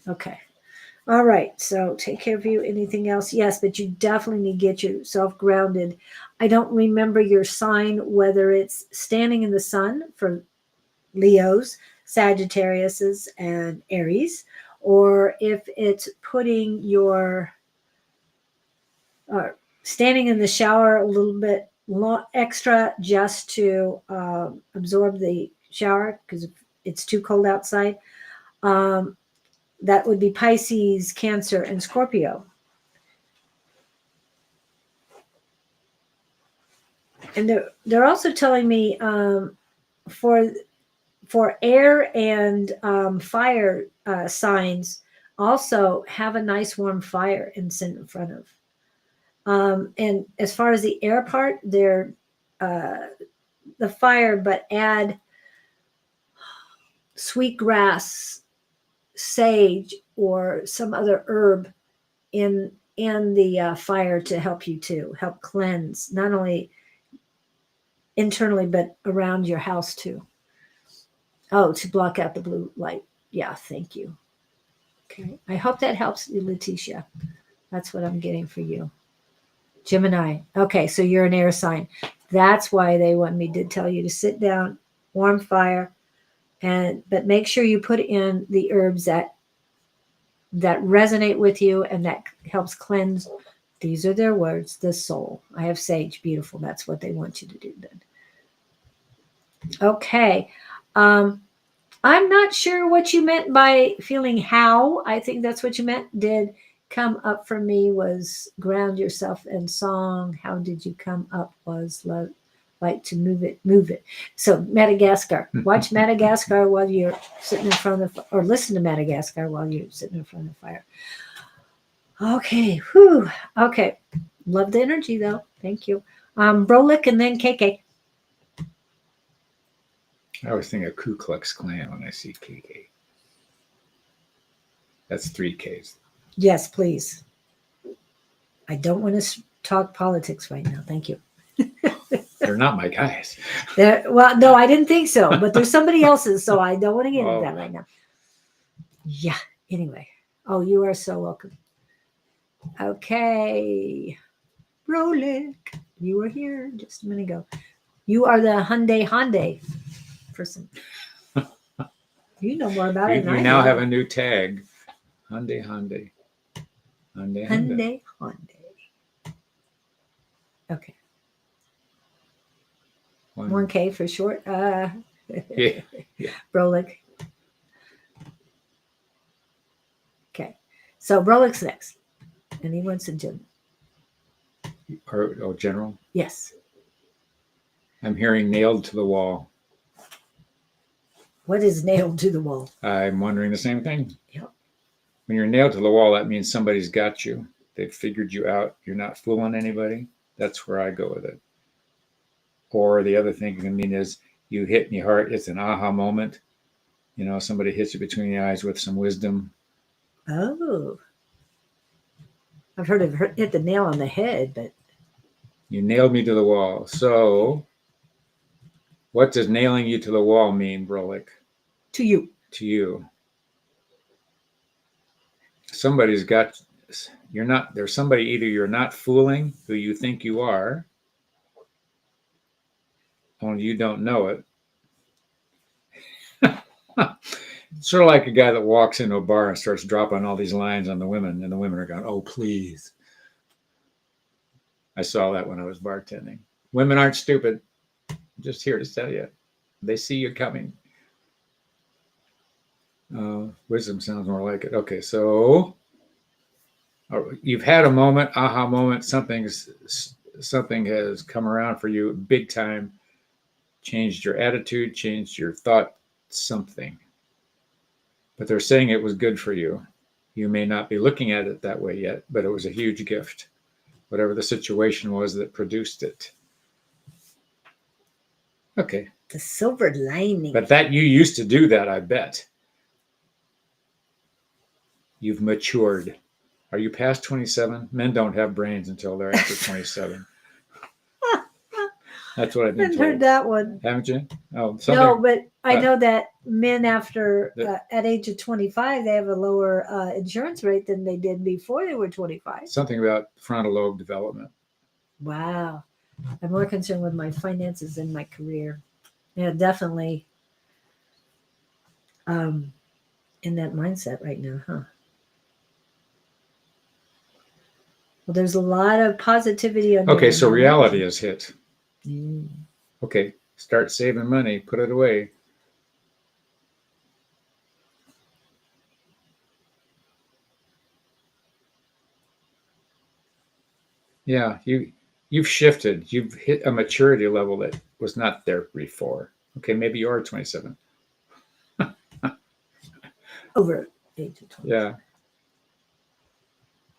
Okay. All right. So take care of you. Anything else? Yes, but you definitely need to get yourself grounded. I don't remember your sign, whether it's standing in the sun for Leos, Sagittariuses, and Aries, or if it's putting your standing in the shower a little bit extra just to absorb the shower because it's too cold outside. That would be Pisces, Cancer, and Scorpio. And they're also telling me for air and fire signs, also have a nice warm fire and sit in front of. And as far as the air part, they're the fire, but add sweetgrass, sage, or some other herb in the fire to help you too, help cleanse, not only internally, but around your house too. Oh, to block out the blue light. Yeah, thank you. Okay. I hope that helps you, Leticia. That's what I'm getting for you. Gemini. Okay, so you're an air sign. That's why they want me to tell you to sit down, warm fire, but make sure you put in the herbs that resonate with you and that helps cleanse. These are their words, the soul. I have sage. Beautiful. That's what they want you to do then. Okay. I'm not sure what you meant by feeling how. I think that's what you meant. Did come up for me was ground yourself in song. How did you come up was love, like to move it. So Madagascar. Watch Madagascar while you're sitting in front of, or listen to Madagascar while you're sitting in front of the fire. Okay. Whew. Okay. Love the energy though. Thank you. Brolic and then KK. I always think of Ku Klux Klan when I see KK. That's 3 Ks. Yes, please. I don't want to talk politics right now. Thank you. They're not my guys. Well, no, I didn't think so, but there's somebody else's, so I don't want to get into that right now. Yeah, anyway. Oh, you are so welcome. Okay. Brolic, you were here just a minute ago. You are the Hyundai person. You know more about it than I You now do. have a new tag. Hyundai. Hyundai. Okay. 1K for short. Yeah. Brolic. Okay. So Brolic's next. And he wants a gym. Oh, general? Yes. I'm hearing nailed to the wall. What is nailed to the wall? I'm wondering the same thing. Yep. When you're nailed to the wall, that means somebody's got you. They've figured you out. You're not fooling anybody. That's where I go with it. Or the other thing it can mean is you hit in your heart. It's an aha moment. You know, somebody hits you between the eyes with some wisdom. Oh. I've heard of hit the nail on the head, but. You nailed me to the wall. So what does nailing you to the wall mean, Brolic? To you. To you. Somebody's got, you're not, there's somebody either you're not fooling who you think you are, only you don't know it. Sort of like a guy that walks into a bar and starts dropping all these lines on the women, and the women are going, oh, please. I saw that when I was bartending. Women aren't stupid. I'm just here to tell you. They see you coming. Wisdom sounds more like it. Okay, so you've had a moment, aha moment. Something has come around for you big time. Changed your attitude, changed your thought, something. But they're saying it was good for you. You may not be looking at it that way yet, but it was a huge gift. Whatever the situation was that produced it. Okay. The silver lining. But that you used to do that, I bet. You've matured. Are you past 27? Men don't have brains until they're after 27. That's what I've been told. Heard that one. Haven't you? Oh, no, but I know that men after at age of 25, they have a lower insurance rate than they did before they were 25. Something about frontal lobe development. Wow. I'm more concerned with my finances than my career. Yeah, definitely in that mindset right now, huh? Well, there's a lot of positivity. Okay, so reality is hit. Mm. Okay, start saving money, put it away. Yeah, you've shifted. You've hit a maturity level that was not there before. Okay, maybe you are 27. Over age of 20. Yeah.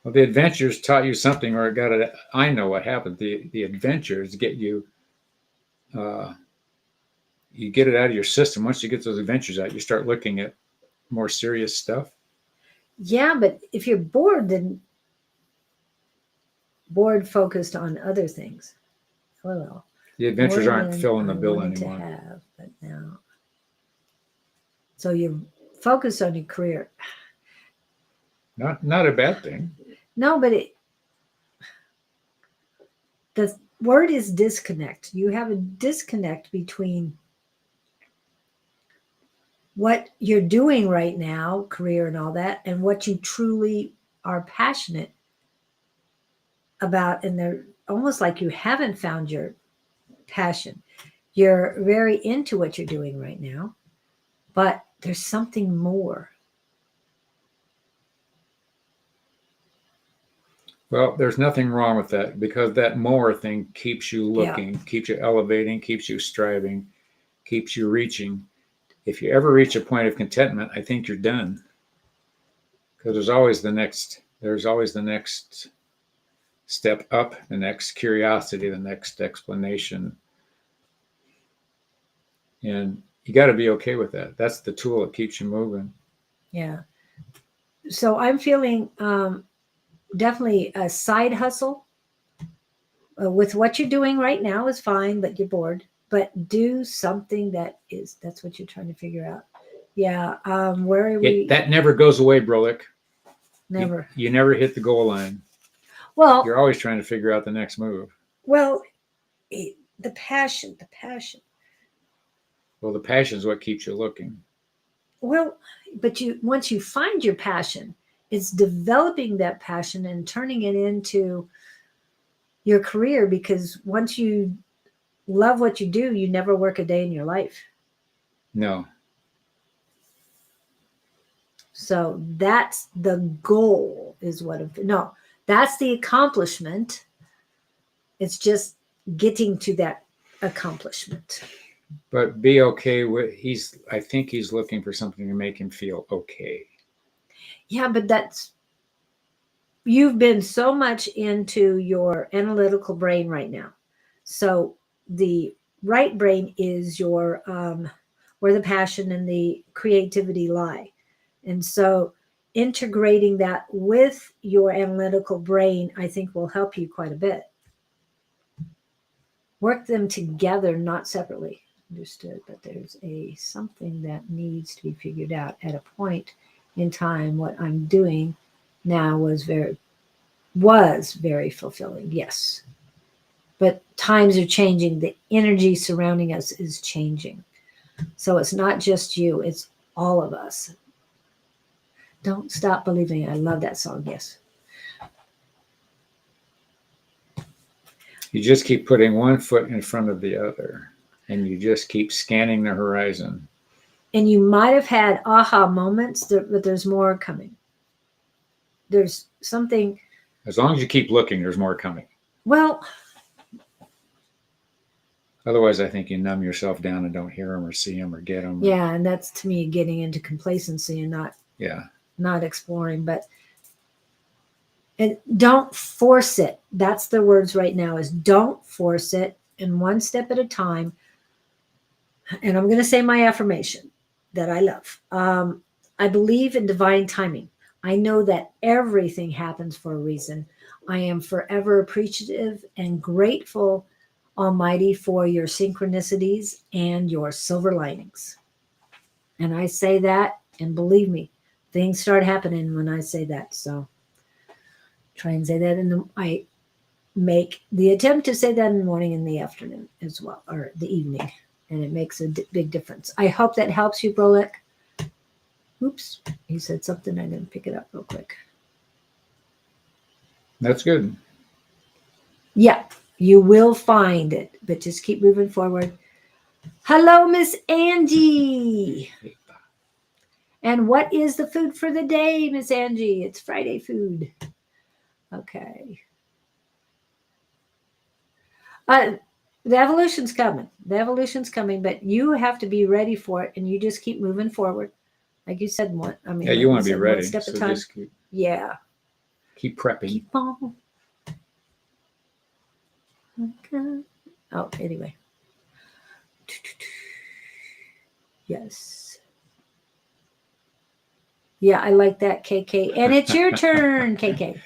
Well, the adventures taught you something, or it got it. I know what happened. The adventures get you. You get it out of your system. Once you get those adventures out, you start looking at more serious stuff. Yeah, but if you're bored, then bored focused on other things. Well, the adventures aren't filling the bill anymore. To have, but now, so you're focused on your career. Not a bad thing. No, but the word is disconnect. You have a disconnect between what you're doing right now, career and all that, and what you truly are passionate about. And they're almost like you haven't found your passion. You're very into what you're doing right now, but there's something more. Well, there's nothing wrong with that, because that more thing keeps you looking, keeps you elevating, keeps you striving, keeps you reaching. If you ever reach a point of contentment, I think you're done. Because there's always the next step up, the next curiosity, the next explanation. And you got to be okay with that. That's the tool that keeps you moving. Yeah. So I'm feeling definitely a side hustle with what you're doing right now is fine, but you're bored. But do something that's what you're trying to figure out. Yeah. Where are we? That never goes away, Brolik. Never. You never hit the goal line. Well, You're always trying to figure out the next move. well, the passion. Well, the passion is what keeps you looking. Well, but once you find your passion, it's developing that passion and turning it into your career, because once you love what you do, you never work a day in your life. No. So that's the goal, is no, that's the accomplishment. It's just getting to that accomplishment. But be okay with, I think he's looking for something to make him feel okay. Yeah, but you've been so much into your analytical brain right now. So the right brain is your where the passion and the creativity lie. And so integrating that with your analytical brain, I think, will help you quite a bit. Work them together, not separately. Understood. But there's something that needs to be figured out at a point in time. What I'm doing now was very fulfilling. Yes. But times are changing. The energy surrounding us is changing. So it's not just you, it's all of us. Don't Stop Believing. I love that song. Yes. You just keep putting one foot in front of the other, and you just keep scanning the horizon. And you might have had aha moments, but there's more coming. There's something. As long as you keep looking, there's more coming. Well, otherwise, I think you numb yourself down and don't hear them or see them or get them. Yeah, and that's, to me, getting into complacency and not exploring. But and don't force it. That's the words right now, is don't force it, and one step at a time. And I'm going to say my affirmation that I love. I believe in divine timing. I know that everything happens for a reason. I am forever appreciative and grateful, Almighty, for your synchronicities and your silver linings. And I say that, and believe me, things start happening when I say that. So try and say that I make the attempt to say that in the morning and the afternoon as well, or the evening. And it makes a big difference. I hope that helps you, Brolik. Oops, he said something. I didn't pick it up real quick. That's good. Yeah, you will find it, but just keep moving forward. Hello, Miss Angie. And what is the food for the day, Miss Angie? It's Friday food. Okay. The evolution's coming. But you have to be ready for it, and you just keep moving forward. Like you said, you want to be ready. One step so at a time. Just keep prepping. Keep on. Okay. Oh, anyway. Yes. Yeah, I like that, KK. And it's your turn, KK.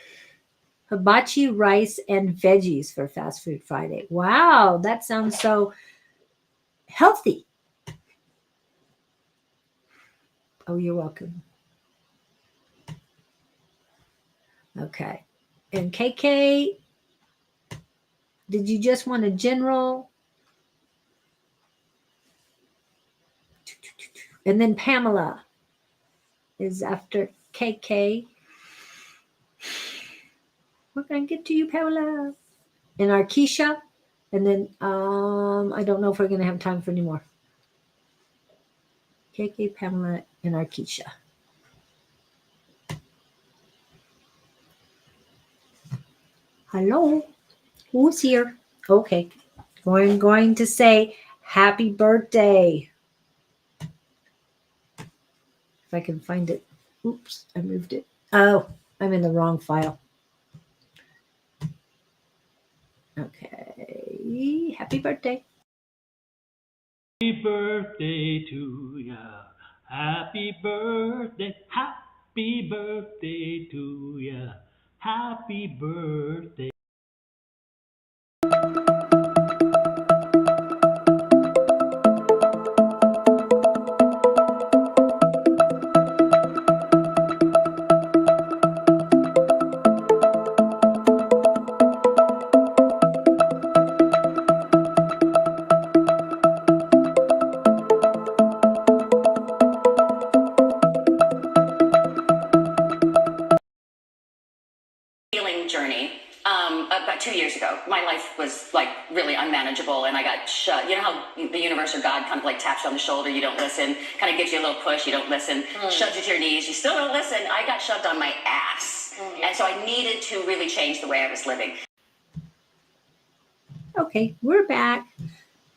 Hibachi rice and veggies for Fast Food Friday. Wow, that sounds so healthy. Oh, you're welcome. Okay. And KK, did you just want a general? And then Pamela is after KK. We're going to get to you, Pamela. And Arkisha. And then I don't know if we're going to have time for any more. KK, Pamela, and Arkisha. Hello. Who's here? Okay. I'm going to say happy birthday. If I can find it. Oops, I moved it. Oh, I'm in the wrong file. Okay. Happy birthday. Happy birthday to ya. Happy birthday. Happy birthday to ya. Happy birthday. Healing journey. About 2 years ago, my life was like really unmanageable, and I got shut. You know how the universe or God kind of like taps you on the shoulder, you don't listen, kind of gives you a little push, you don't listen, shoves you to your knees, you still don't listen. I got shoved on my ass, and so I needed to really change the way I was living. Okay, we're back.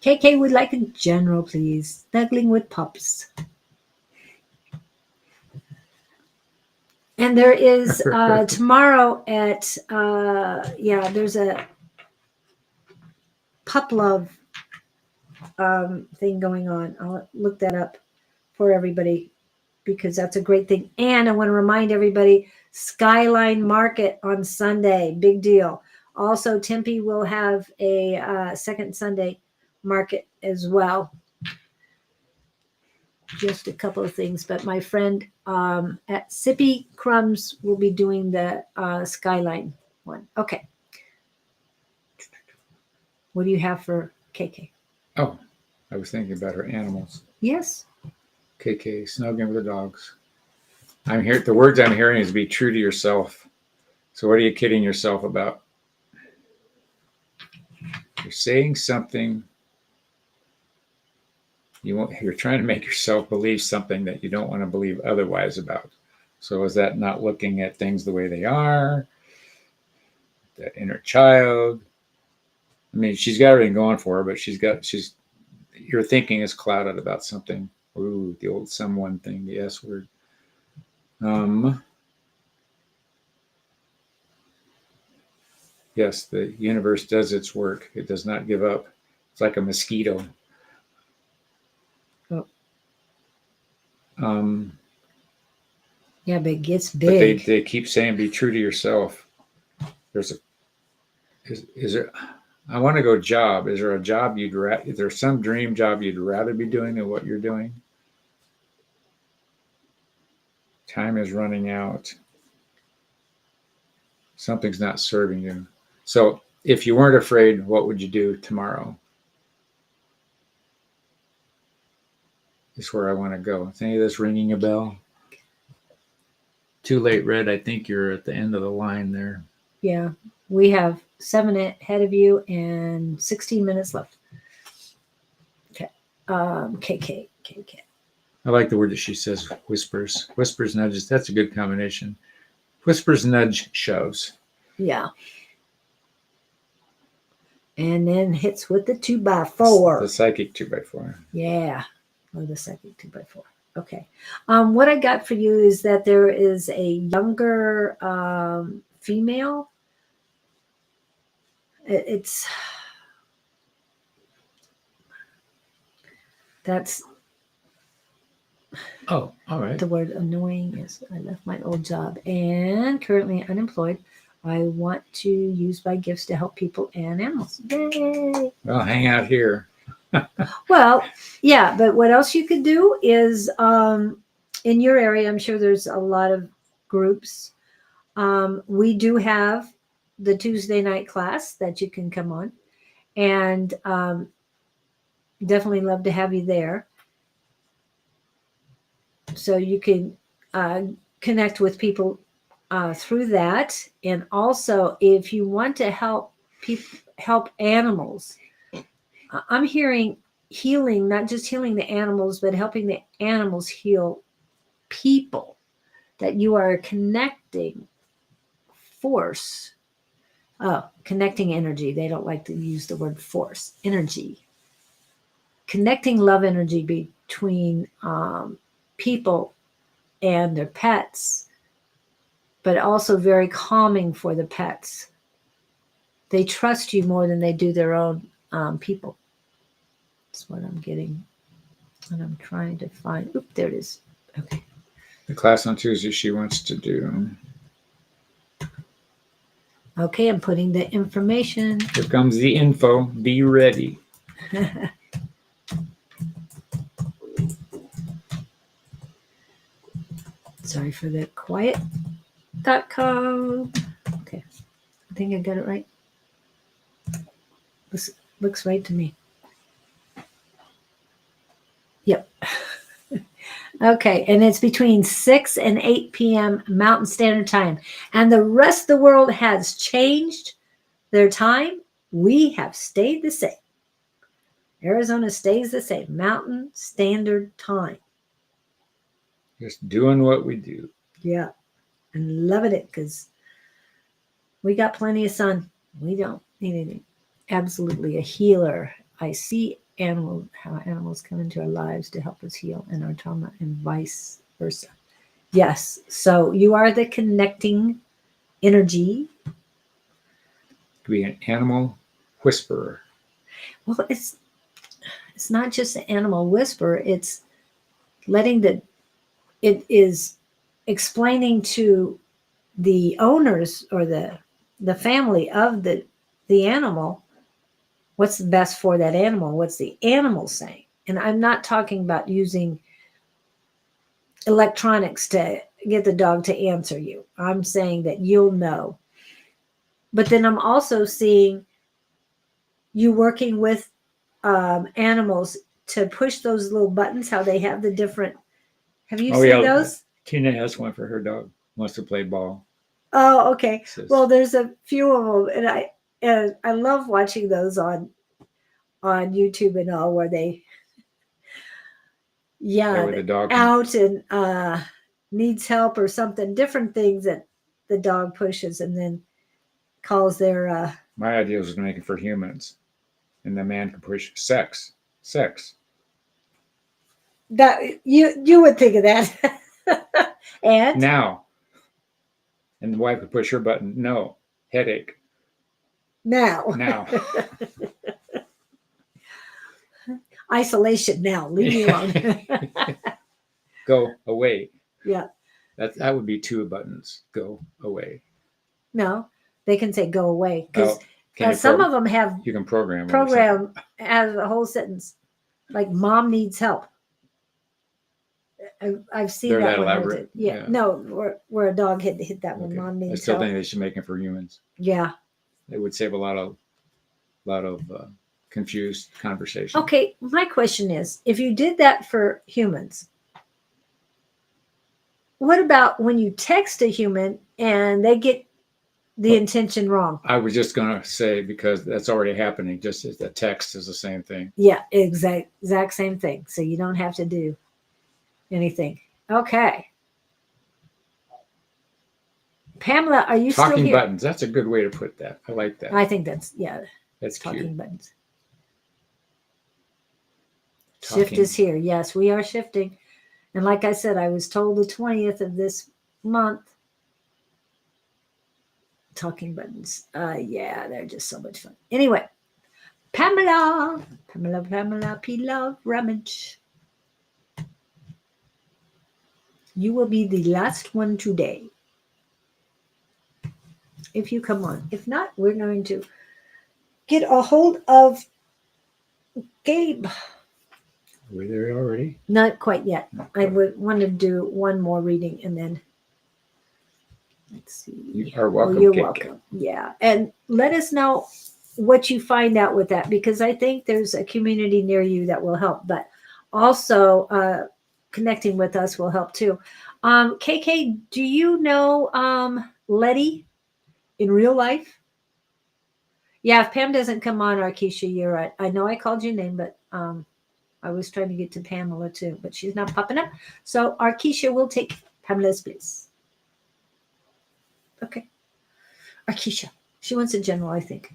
KK would like a general, please. Snuggling with pups. And there is tomorrow at there's a pup love thing going on. I'll look that up for everybody because that's a great thing. And I want to remind everybody, Skyline Market on Sunday, big deal. Also, Tempe will have a second Sunday market as well. Just a couple of things, but my friend at Sippy Crumbs will be doing the Skyline one. Okay. What do you have for KK? Oh, I was thinking about her animals. Yes. KK, snuggling with the dogs. I'm here. The words I'm hearing is be true to yourself. So what are you kidding yourself about? You're saying something. You're trying to make yourself believe something that you don't want to believe otherwise about. So is that not looking at things the way they are? That inner child. I mean, she's got everything going for her, but your thinking is clouded about something. Ooh, the old someone thing, the S word. Yes, the universe does its work. It does not give up. It's like a mosquito. Oh. Yeah, but it gets But big. they keep saying, be true to yourself. Is there, I want to go job. Is there a job is there some dream job you'd rather be doing than what you're doing? Time is running out. Something's not serving you. So if you weren't afraid, what would you do tomorrow? Is where I want to go. Is any of this ringing a bell? Too late, Red. I think you're at the end of the line there. Yeah, we have 7 ahead of you and 16 minutes left. Okay. KK. I like the word that she says, whispers. Whispers, nudges. That's a good combination. Whispers, nudge, shoves. Yeah. And then hits with the 2x4. The psychic 2x4. Yeah. Or the psychic 2x4. Okay. What I got for you is that there is a younger female. That's Oh, all right. the word annoying is I left my old job and currently unemployed. I want to use my gifts to help people and animals. Yay! Well, hang out here. Well, yeah, but what else you could do is in your area, I'm sure there's a lot of groups. We do have the Tuesday night class that you can come on, and definitely love to have you there. So you can connect with people through that, and also if you want to help animals, I'm hearing healing, not just healing the animals, but helping the animals heal people. That you are connecting force. Oh, connecting energy. They don't like to use the word force. Energy. Connecting love energy between people and their pets, but also very calming for the pets. They trust you more than they do their own people. That's what I'm getting. And I'm trying to find. Oop, there it is. Okay. The class on Tuesday she wants to do. Okay, I'm putting the information. Here comes the info. Be ready. Sorry for the quiet.com. Okay. I think I got it right. Looks right to me. Yep. Okay, and it's between 6 and 8 p.m. Mountain Standard Time. And the rest of the world has changed their time. We have stayed the same. Arizona stays the same. Mountain Standard Time. Just doing what we do. Yeah. And loving it because we got plenty of sun. We don't need anything. Absolutely a healer. I see how animals come into our lives to help us heal in our trauma and vice versa. Yes. So you are the connecting energy. Be an animal whisperer. Well, it's not just an animal whisperer. It's it is explaining to the owners or the family of the animal what's the best for that animal, what's the animal saying. And I'm not talking about using electronics to get the dog to answer you. I'm saying that you'll know. But then I'm also seeing you working with animals to push those little buttons, how they have the different. Have you seen those? Tina has one for her dog. Wants to play ball. Oh, okay. Well, there's a few of them, and I love watching those on YouTube and all, where they, the dog out and needs help or something, different things that the dog pushes and then calls their. My idea was to make it for humans, and the man can push sex. That you would think of that, and now, and the wife would push her button. No, headache. Now. Isolation now. Leave me alone. Go away. Yeah. That would be 2 buttons. Go away. No, they can say go away because some of them have. You can program as a whole sentence, like mom needs help. I've seen They're that one. elaborate. Yeah. No, where a dog hit that one. Mom needs help. I still think they should make it for humans. Yeah. It would save a lot of confused conversation. Okay, my question is, if you did that for humans, what about when you text a human and they get the intention wrong? I was just going to say, because that's already happening, just as the text is the same thing. Yeah, exact same thing. So you don't have to do anything. Okay. Pamela, are you still here? Talking buttons. That's a good way to put that. I like that. I think that's talking cute. Buttons. Shift is here. Yes, we are shifting. And like I said, I was told the 20th of this month. Talking buttons. They're just so much fun. Anyway, Pamela, P-Love Ramage. You will be the last one today. If you come on. If not, we're going to get a hold of Gabe. Were we there already? Not quite yet. I would want to do one more reading and then let's see. You are welcome. You're welcome. Yeah. And let us know what you find out with that, because I think there's a community near you that will help, but also connecting with us will help too. KK, do you know Letty in real life? Yeah, if Pam doesn't come on, Arkisha, you're right. I know I called your name, but I was trying to get to Pamela too, but she's not popping up. So Arkisha will take Pamela's place. Okay. Arkisha. She wants a general, I think.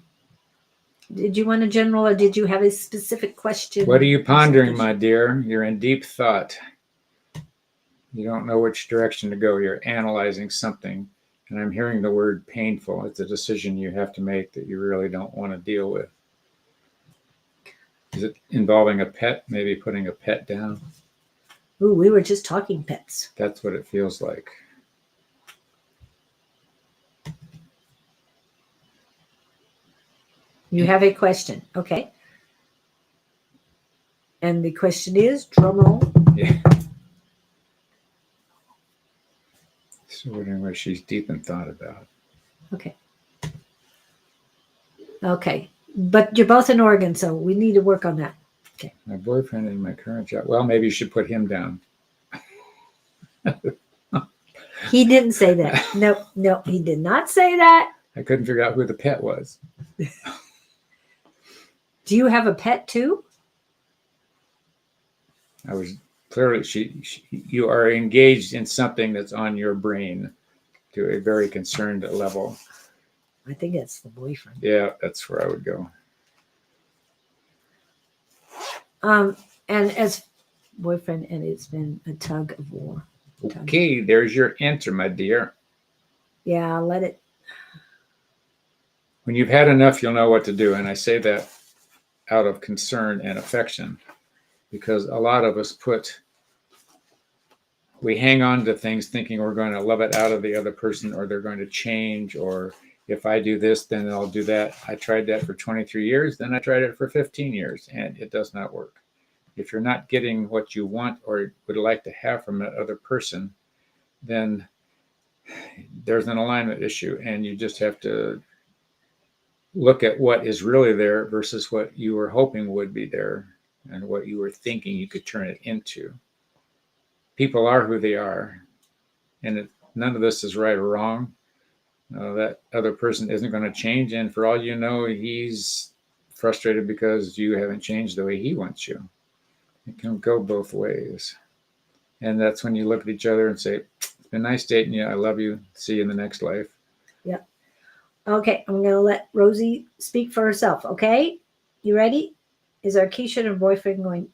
Did you want a general, or did you have a specific question? What are you pondering, my dear? You're in deep thought. You don't know which direction to go. You're analyzing something. And I'm hearing the word painful. It's a decision you have to make that you really don't want to deal with. Is it involving a pet? Maybe putting a pet down? Ooh, we were just talking pets. That's what it feels like. You have a question. Okay. And the question is, drum roll. Yeah. So anyway, she's deep in thought about. Okay. Okay. But you're both in Oregon, so we need to work on that. Okay. My boyfriend in my current job. Well, maybe you should put him down. He didn't say that. No, he did not say that. I couldn't figure out who the pet was. Do you have a pet too? I was clearly, you are engaged in something that's on your brain to a very concerned level. I think it's the boyfriend. Yeah, that's where I would go. And as boyfriend, and it's been a tug of war. Okay, there's your answer, my dear. Yeah, I'll let it. When you've had enough, you'll know what to do. And I say that out of concern and affection, because a lot of us we hang on to things thinking we're going to love it out of the other person, or they're going to change, or if I do this, then I'll do that. I tried that for 23 years, then I tried it for 15 years, and it does not work. If you're not getting what you want or would like to have from that other person, then there's an alignment issue, and you just have to look at what is really there versus what you were hoping would be there and what you were thinking you could turn it into. People are who they are, and none of this is right or wrong. That other person isn't going to change, and for all you know, he's frustrated because you haven't changed the way he wants you. It can go both ways. And that's when you look at each other and say, it's been nice dating you. I love you. See you in the next life. Yep. Okay, I'm going to let Rosie speak for herself. Okay, you ready? Is our Keisha and her boyfriend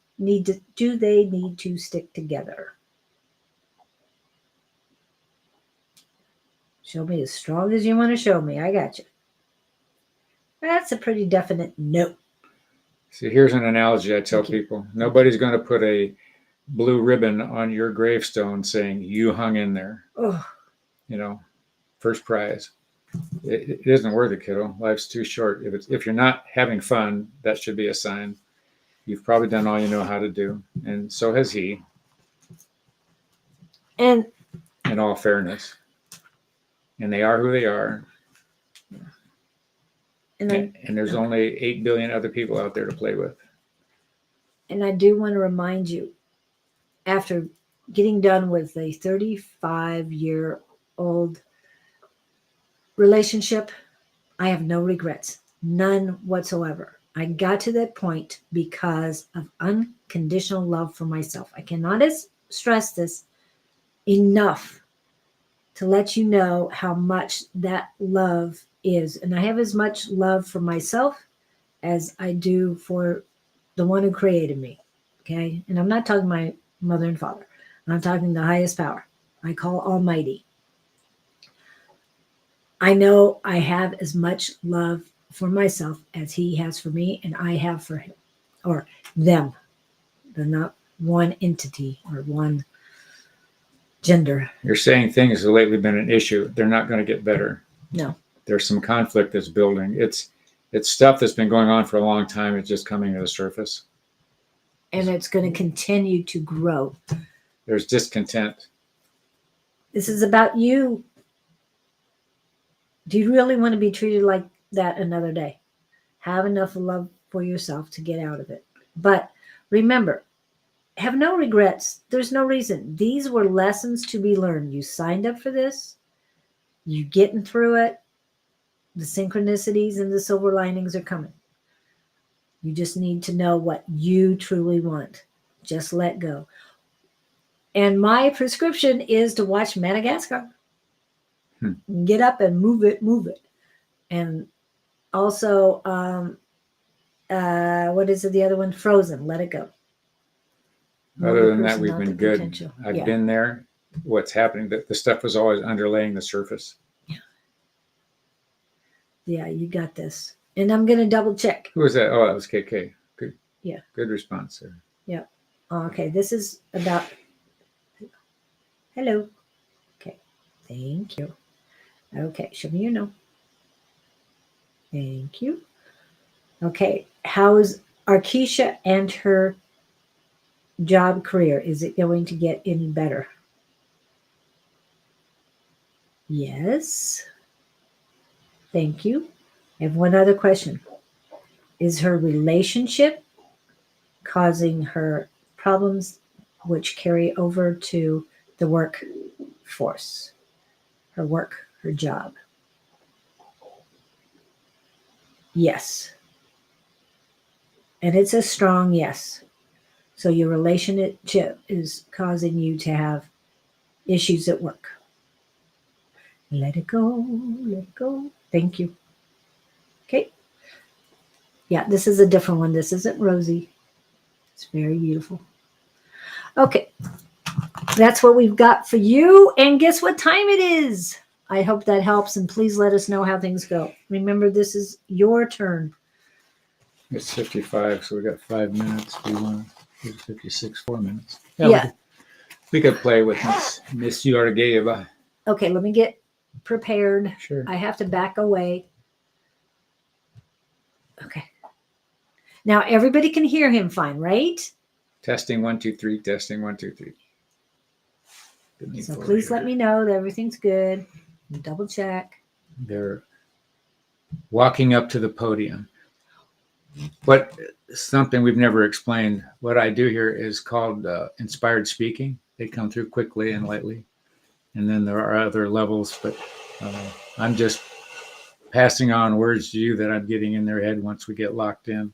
do they need to stick together? Show me as strong as you want to show me. I got you. That's a pretty definite no. See, here's an analogy I tell people. Nobody's going to put a blue ribbon on your gravestone saying you hung in there. Oh. First prize. It isn't worth it, kiddo. Life's too short. If you're not having fun, that should be a sign. You've probably done all you know how to do, and so has he. And in all fairness, and they are who they are. And there's only 8 billion other people out there to play with. And I do want to remind you, after getting done with a 35-year-old relationship, I have no regrets, none whatsoever. I got to that point because of unconditional love for myself. I cannot stress this enough to let you know how much that love is. And I have as much love for myself as I do for the one who created me. Okay. And I'm not talking my mother and father. I'm talking the highest power. I call Almighty. I know I have as much love for myself as he has for me, and I have for him or them. They're not one entity or one gender. You're saying things have lately been an issue. They're not going to get better. No. There's some conflict that's building. It's stuff that's been going on for a long time. It's just coming to the surface. And it's going to continue to grow. There's discontent. This is about you. Do you really want to be treated like that another day? Have enough love for yourself to get out of it. But remember, have no regrets. There's no reason. These were lessons to be learned. You signed up for this. You're getting through it. The synchronicities and the silver linings are coming. You just need to know what you truly want. Just let go. And my prescription is to watch Madagascar. Get up and move it. And also, what is it? The other one, Frozen. Let it go. Other than that, we've been good. I've been there. What's happening? The stuff was always underlaying the surface. Yeah. Yeah, you got this. And I'm going to double check. Who was that? Oh, that was KK. Good. Yeah. Good response there. Yeah. Okay, this is about. Hello. Okay, thank you. Okay, show me your no. Thank you. Okay, how's Arkisha and her job career? Is it going to get any better? Yes. Thank you. I have one other question. Is her relationship causing her problems which carry over to the workforce? Her work, her job? Yes. And it's a strong yes. So your relationship is causing you to have issues at work. Let it go. Let it go. Thank you. Okay. Yeah, this is a different one. This isn't rosy. It's very beautiful. Okay. That's what we've got for you. And guess what time it is? I hope that helps. And please let us know how things go. Remember, this is your turn. It's 55, so we got 5 minutes. We want 56, 4 minutes. Yeah. We could play with Miss Georgieva. Okay, let me get prepared. Sure. I have to back away. Okay. Now everybody can hear him fine, right? Testing 1, 2, 3. Testing 1, 2, 3. So please let me know that everything's good. Double check. They're walking up to the podium. What something we've never explained. What I do here is called inspired speaking. They come through quickly and lightly, and then there are other levels. But I'm just passing on words to you that I'm getting in their head once we get locked in.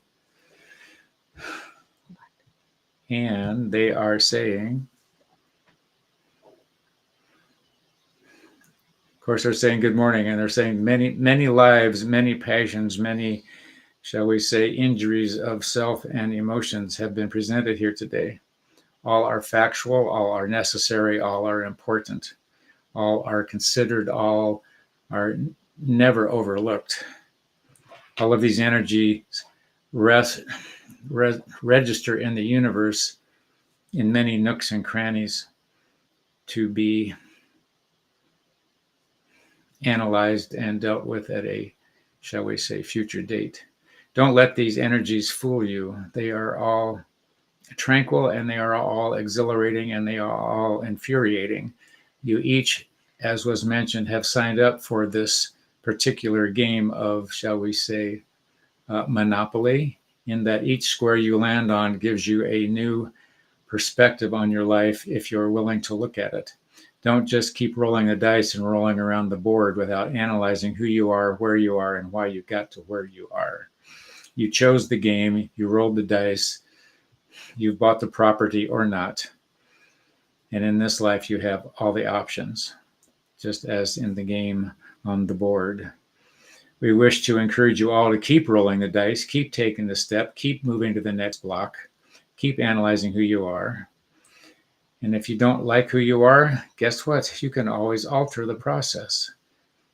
And they are saying, of course, they're saying good morning, and they're saying many lives, many passions, many, shall we say, injuries of self and emotions have been presented here today. All are factual, all are necessary, all are important, all are considered, all are never overlooked. All of these energies register in the universe in many nooks and crannies to be analyzed and dealt with at a, shall we say, future date. Don't let these energies fool you. They are all tranquil, and they are all exhilarating, and they are all infuriating. You each, as was mentioned, have signed up for this particular game of, shall we say, Monopoly, in that each square you land on gives you a new perspective on your life if you're willing to look at it. Don't just keep rolling the dice and rolling around the board without analyzing who you are, where you are, and why you got to where you are. You chose the game, you rolled the dice, you've bought the property or not. And in this life, you have all the options, just as in the game on the board. We wish to encourage you all to keep rolling the dice, keep taking the step, keep moving to the next block, keep analyzing who you are. And if you don't like who you are, guess what? You can always alter the process.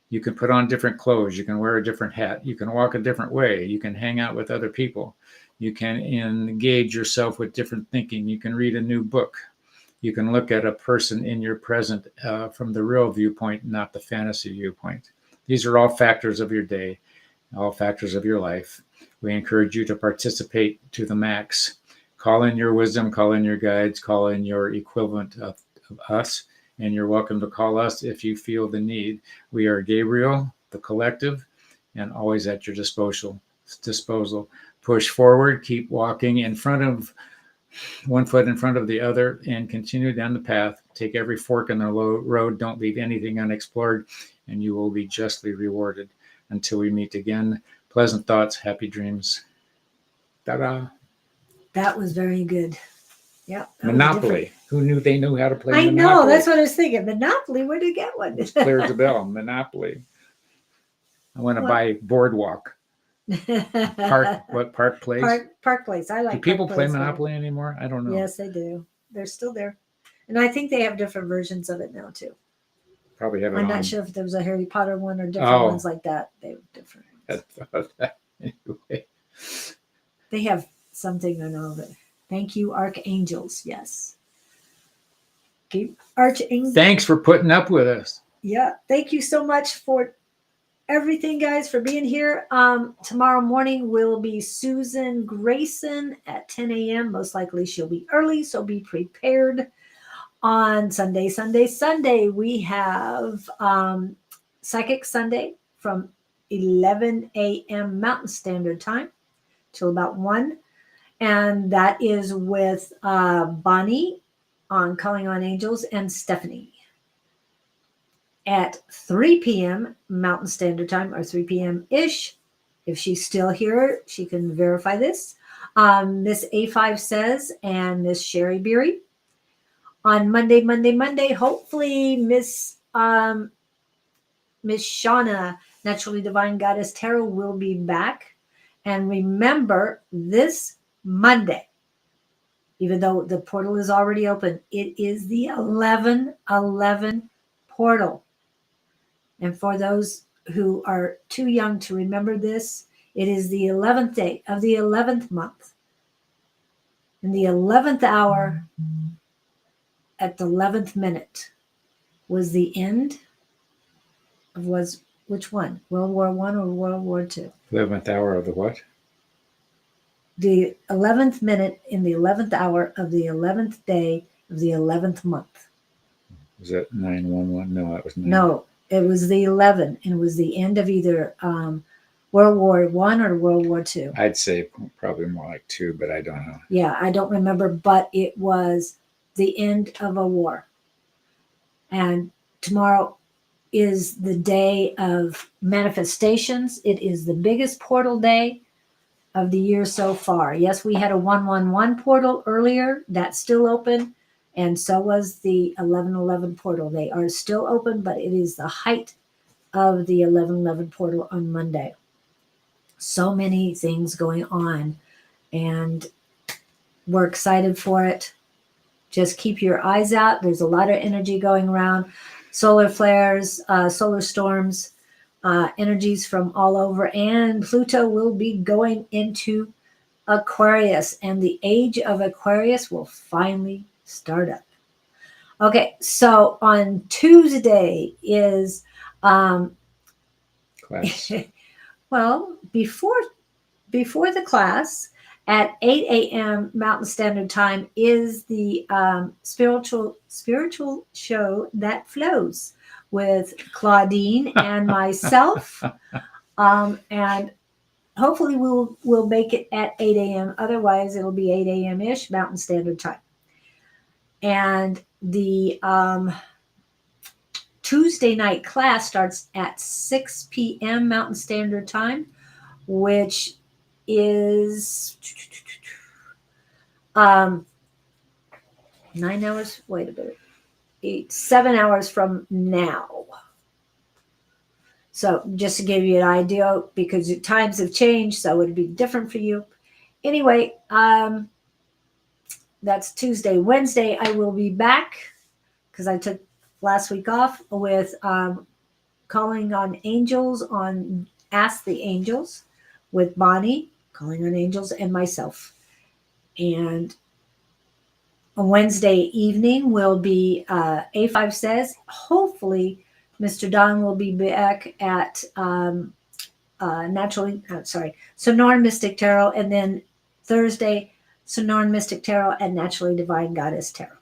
You can put on different clothes. You can wear a different hat. You can walk a different way. You can hang out with other people. You can engage yourself with different thinking. You can read a new book. You can look at a person in your present from the real viewpoint, not the fantasy viewpoint. These are all factors of your day, all factors of your life. We encourage you to participate to the max. Call in your wisdom, call in your guides, call in your equivalent of us, and you're welcome to call us if you feel the need. We are Gabriel, the collective, and always at your disposal. Push forward, keep walking in front of one foot in front of the other, and continue down the path. Take every fork in the road. Don't leave anything unexplored, and you will be justly rewarded. Until we meet again, pleasant thoughts, happy dreams. Ta-da. That was very good. Yep. Monopoly. Who knew they knew how to play I Monopoly? know. That's what I was thinking. Monopoly. Where did you get one? It's clear as a bell. Monopoly. I want to buy Boardwalk. Park Place? Park Place. I like. Do people Park play Place Monopoly anymore? I don't know. Yes, they do. They're still there, and I think they have different versions of it now too. Probably have it I'm on. not sure if there was a Harry Potter one or different ones like that. They were different. had thought that anyway. They have something on all of it. Thank you, archangels. Yes. Okay. Archangels. Thanks for putting up with us. Yeah. Thank you so much for everything, guys, for being here. Tomorrow morning will be Susan Grayson at 10 a.m. Most likely she'll be early, so be prepared. On Sunday, we have Psychic Sunday from 11 a.m. Mountain Standard Time till about 1. And that is with Bonnie on Calling on Angels and Stephanie. At 3 p.m. Mountain Standard Time, or 3 p.m.-ish. If she's still here, she can verify this. Miss A5 Says and Miss Sherry Beery. On Monday, hopefully Miss Shauna, Naturally Divine Goddess Tarot, will be back. And remember, this Monday, even though the portal is already open, it is the 11/11 portal. And for those who are too young to remember this, it is the 11th day of the 11th month. In the 11th hour, at the 11th minute, was the end of which one? World War I or World War II? 11th hour of the what? The 11th minute in the 11th hour of the 11th day of the 11th month. Was that 911? No, that was 9. No, it was the 11, and it was the end of either World War I or World War II. I'd say probably more like 2, but I don't know. Yeah, I don't remember, but it was the end of a war. And tomorrow is the day of manifestations. It is the biggest portal day of the year so far. Yes, we had a 111 portal earlier. That's still open. And so was the 11/11 portal. They are still open, but it is the height of the 11/11 portal on Monday. So many things going on, and we're excited for it. Just keep your eyes out. There's a lot of energy going around. Solar flares, solar storms, energies from all over. And Pluto will be going into Aquarius. And the age of Aquarius will finally start up. Okay, so on Tuesday is, Class. well, before the class, at 8 a.m. Mountain Standard Time is the spiritual show that flows with Claudene and myself, and hopefully we'll make it at 8 a.m. Otherwise, it'll be 8 a.m. ish Mountain Standard Time. And the Tuesday night class starts at 6 p.m. Mountain Standard Time, which is 9 hours. Wait a minute, 7 hours from now. So just to give you an idea, because the times have changed, so it'd be different for you. Anyway, that's Tuesday. Wednesday, I will be back because I took last week off with Calling on Angels on Ask the Angels with Bonnie, Calling on Angels, and myself. And on Wednesday evening will be A5 Says. Hopefully, Mr. Don will be back at Sonoran Mystic Tarot, and then Thursday, Sonoran Mystic Tarot and Naturally Divine Goddess Tarot.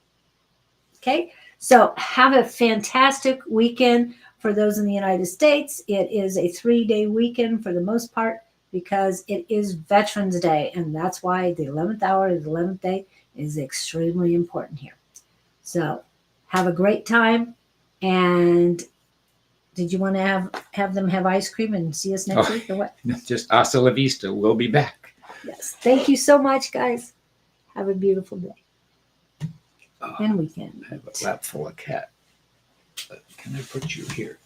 Okay, so have a fantastic weekend for those in the United States. It is a 3-day weekend for the most part because it is Veterans Day, and that's why the 11th hour, the 11th day, is extremely important here. So have a great time, and did you want to have them have ice cream and see us next week or what? Just hasta la vista. We'll be back. Yes. Thank you so much, guys. Have a beautiful day and weekend. I have a lap full of cat. Can I put you here?